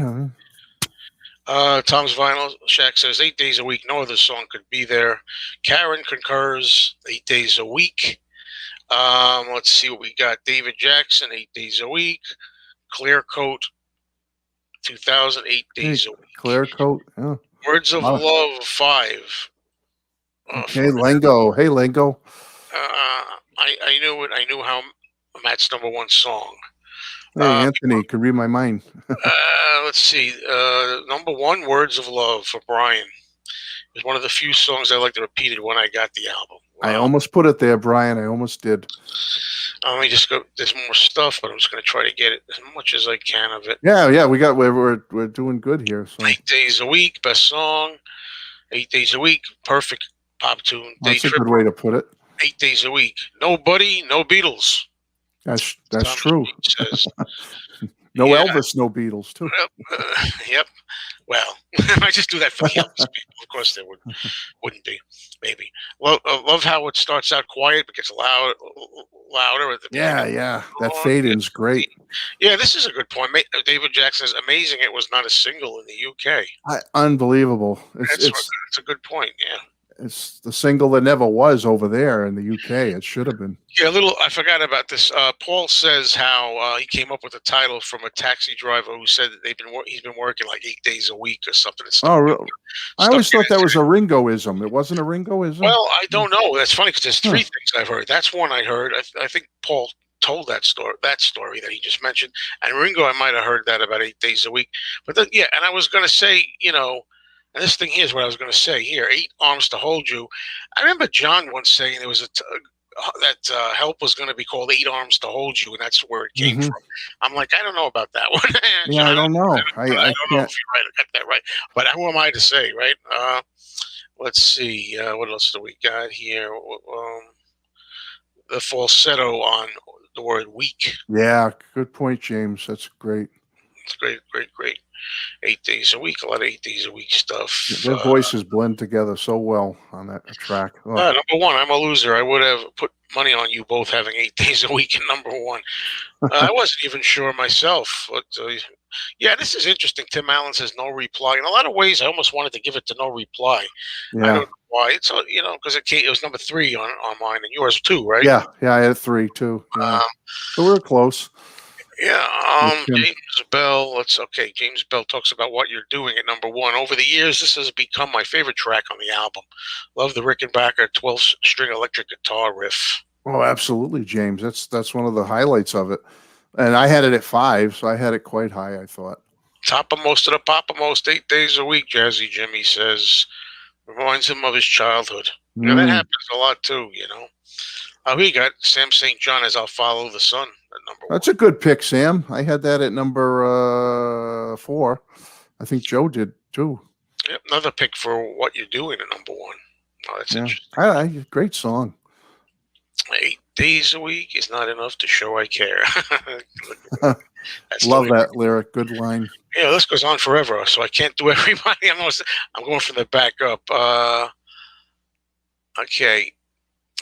Tom's Vinyl Shack says 8 Days a Week. No other song could be there. Karen concurs. 8 Days a Week. Let's see what we got. David Jackson, 8 Days a Week. Clear Coat, 2008 Days a Week. Clear Coat, yeah. Words of Love, 5. Okay, Lengo. Hey, Lengo. I knew it. I knew how Matt's number 1 song. Hey, Anthony, could read my mind. Let's see. Number 1, Words of Love for Brian. was one of the few songs I liked repeated when I got the album. I almost put it there, Brian. I almost did. Let me just go. There's more stuff, but I'm just going to try to get it as much as I can of it. Yeah, we're doing good here. So 8 Days a Week, best song. 8 Days a Week, perfect pop tune. That's a good way to put it. 8 Days a Week. Nobody, no Beatles. That's Thomas true. Says. No Elvis, no Beatles, too. Yep. Well, I just do that for the Elvis people. Of course, there wouldn't be. Maybe. Love how it starts out quiet, but gets louder at the beginning. Yeah. That fade-in's great. Yeah, this is a good point. David Jackson says, amazing it was not a single in the UK. Unbelievable. It's a good point, yeah. It's the single that never was over there in the UK. It should have been. Yeah, I forgot about this. Paul says how he came up with the title from a taxi driver who said that he's been working like 8 days a week or something. Oh, really? I always thought that was a Ringoism. It wasn't a Ringoism? Well, I don't know. That's funny because there's three things I've heard. That's one I heard. I think Paul told that story that he just mentioned. And Ringo, I might have heard that about 8 days a week. But then, yeah, and I was going to say, and this thing here is what I was going to say here, 8 arms to hold you. I remember John once saying there was that help was going to be called 8 arms to hold you, and that's where it came from. I'm like, I don't know about that one. John, yeah, I don't know. I don't know if you're right. I got that right. But who am I to say, right? Let's see. What else do we got here? The falsetto on the word week. Yeah, good point, James. That's great. It's great. 8 days a week, a lot of 8 days a week stuff. Their voices blend together so well on that track. Number one, I'm a loser. I would have put money on you both having 8 days a week in number one. I wasn't even sure myself. But yeah, this is interesting. Tim Allen says no reply. In a lot of ways, I almost wanted to give it to no reply. Yeah. I don't know why. It's because it was number 3 on mine and yours too, right? Yeah, I had 3 too. Yeah. So we were close. Yeah, James Bell. James Bell talks about what you're doing at number 1. Over the years, this has become my favorite track on the album. Love the Rickenbacker 12-string electric guitar riff. Oh, absolutely, James. That's one of the highlights of it. And I had it at 5, so I had it quite high, I thought. Top of most of the pop of most, 8 days a week, Jazzy Jimmy says. Reminds him of his childhood. Yeah, that happens a lot too, we got Sam St. John as I'll Follow the Sun at number 1. That's a good pick, Sam. I had that at number 4. I think Joe did too. Yep, another pick for What You're Doing at number 1. Oh, that's interesting. Great song. 8 days a week is not enough to show I care. Love that lyric. Good line. Yeah, this goes on forever, so I can't do everybody. I'm going from the back up. Okay.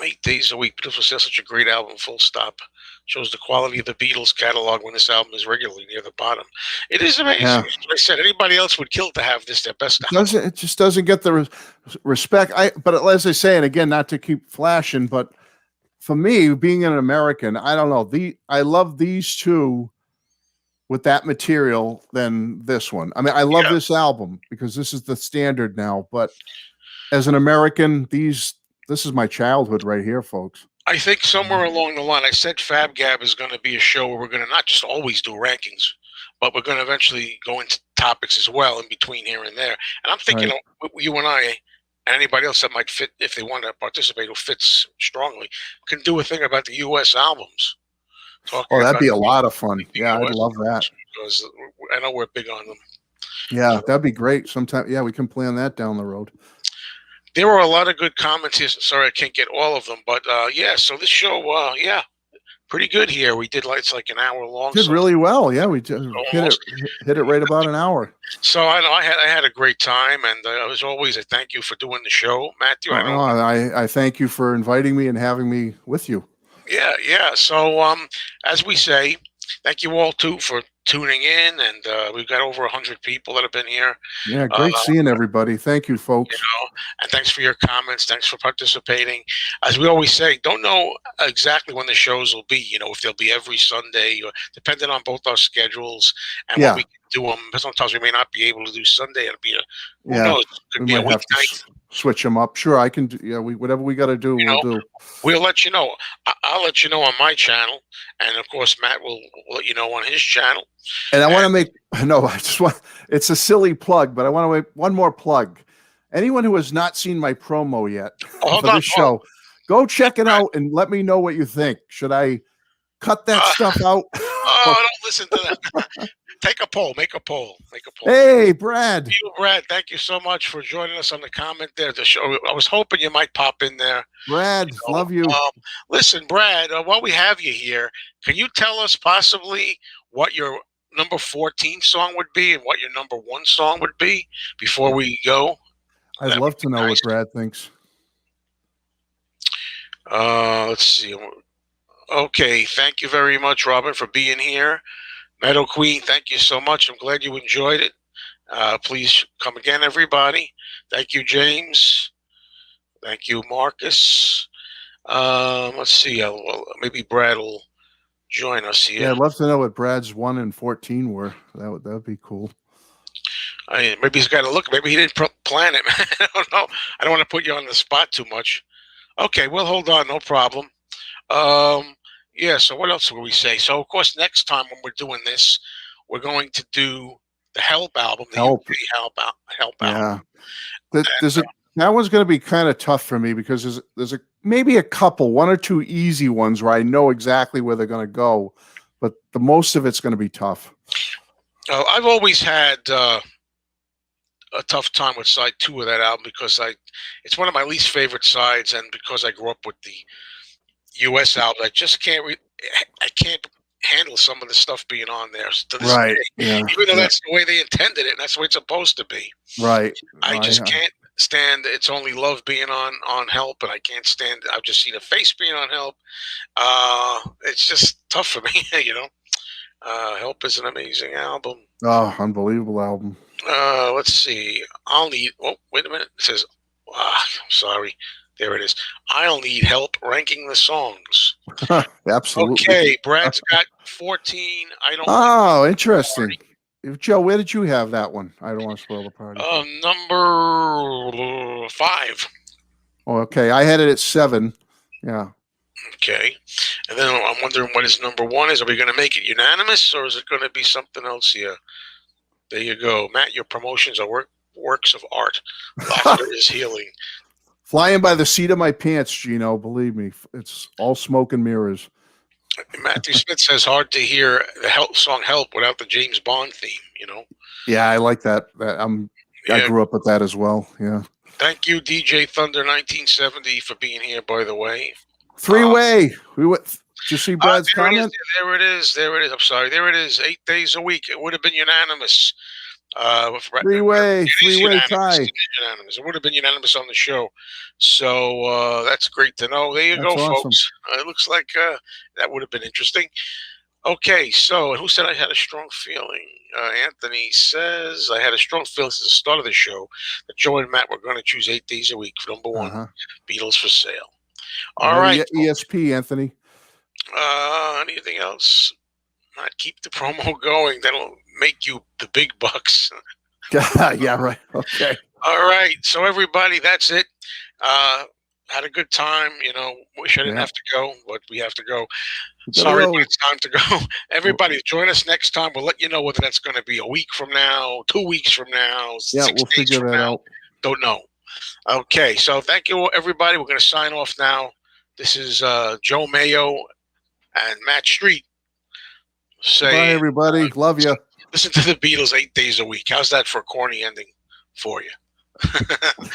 8 days a week. Beatles was such a great album, full stop. Shows the quality of the Beatles catalog when this album is regularly near the bottom. It is amazing. Yeah. Like I said, anybody else would kill to have this their best album. It just doesn't get the respect. But as I say, and again, not to keep flashing, but for me, being an American, I don't know. I love these two with that material than this one. I mean, I love this album because this is the standard now. But as an American, this is my childhood right here, folks. I think somewhere along the line, I said FaB GaB is going to be a show where we're going to not just always do rankings, but we're going to eventually go into topics as well in between here and there. And I'm thinking you and I and anybody else that might fit, if they want to participate, who fits strongly, can do a thing about the U.S. albums. That'd be a lot of fun. Yeah, I'd love that. Because I know we're big on them. Yeah, that'd be great. Sometime, we can plan that down the road. There were a lot of good comments here. Sorry, I can't get all of them, but so this show, pretty good here. We did it's like an hour long. Did really well. Yeah, we hit it right about an hour. So I know I had a great time, and as always, I thank you for doing the show, Matthew. I thank you for inviting me and having me with you. Yeah. So as we say, thank you all too for tuning in, and we've got over 100 people that have been here. Yeah, great seeing everybody. Thank you, folks. And thanks for your comments. Thanks for participating. As we always say, don't know exactly when the shows will be. If they'll be every Sunday, or depending on both our schedules and what we can do them. Sometimes we may not be able to do Sunday. It'll be who knows? It could be a weeknight. Switch them up. Sure, I can do. Whatever we got to do, we'll do. We'll let you know. I'll let you know on my channel, and of course, Matt will let you know on his channel. And I want to make I just want. It's a silly plug, but I want to make one more plug. anyone who has not seen my promo yet Hold for on. this show, go check it out and let me know what you think. Should I cut that stuff out? Don't listen to that. Take a poll. Make a poll. Make a poll. Hey, Brad. Brad, thank you so much for joining us on the comment there. The show. I was hoping you might pop in there. Brad, love you. Listen, Brad, while we have you here, can you tell us possibly what your number 14 song would be and what your number 1 song would be before we go? I'd love to know what Brad thinks. Let's see. Okay, thank you very much, Robin, for being here. Meadow Queen, thank you so much. I'm glad you enjoyed it. Please come again, everybody. Thank you, James. Thank you, Marcus. Let's see. Well, maybe Brad will join us here. Yeah, I'd love to know what Brad's 1 and 14 were. That would be cool. Maybe he's got to look. Maybe he didn't plan it. I don't know. I don't want to put you on the spot too much. Okay, well, hold on. No problem. Yeah, so what else will we say? So, of course, next time when we're doing this, we're going to do the Help album, the Help album. That one's going to be kind of tough for me because there's maybe a couple, 1 or 2 easy ones where I know exactly where they're going to go, but the most of it's going to be tough. I've always had a tough time with side 2 of that album because it's one of my least favorite sides, and because I grew up with the U.S. album, I just can't handle some of the stuff being on there to this day. Yeah. Even though that's the way they intended it, and that's the way it's supposed to be. Right. I just can't stand It's Only Love being on Help, and I can't stand I've just seen a face being on Help. It's just tough for me, you know. Help is an amazing album. Oh, unbelievable album. Let's see. Wait a minute. It says, I'm sorry. There it is. I'll need help ranking the songs. Absolutely. Okay, Brad's got 14. I don't. Oh, interesting. Joe, where did you have that one? I don't want to spoil the party. Number 5. Oh, okay. I had it at 7. Yeah. Okay. And then I'm wondering what his number 1 is. Are we going to make it unanimous, or is it going to be something else here? There you go. Matt, your promotions are works of art. Laughter is healing. Flying by the seat of my pants, Gino. Believe me, it's all smoke and mirrors. Matthew Smith says hard to hear the song "Help" without the James Bond theme. You know. Yeah, I like that. I grew up with that as well. Yeah. Thank you, DJ Thunder 1970, for being here. By the way, 3-way. Did you see Brad's comment? There it is. I'm sorry. There it is. 8 days a week. It would have been unanimous. 3-way tie. It would have been unanimous on the show. So that's great to know. There you go, awesome. folks. It looks like that would have been interesting. Okay, so who said I had a strong feeling? Anthony says I had a strong feeling since the start of the show that Joe and Matt were going to choose 8 days a week for number 1, Beatles for Sale. All right. ESP, Anthony. Anything else? Not keep the promo going. That'll make you the big bucks. Yeah, right. Okay. All right. So everybody, that's it. Had a good time. You know, wish I didn't have to go, but we have to go. Sorry, but it's time to go. Everybody, join us next time. We'll let you know whether that's going to be a week from now, 2 weeks from now, 6 we'll days figure from that now. out. Don't know. Okay. So thank you, everybody. We're going to sign off now. This is Joe Mayo and Matt Street. Bye, everybody. Love you. Listen to the Beatles 8 days a week. How's that for a corny ending for you?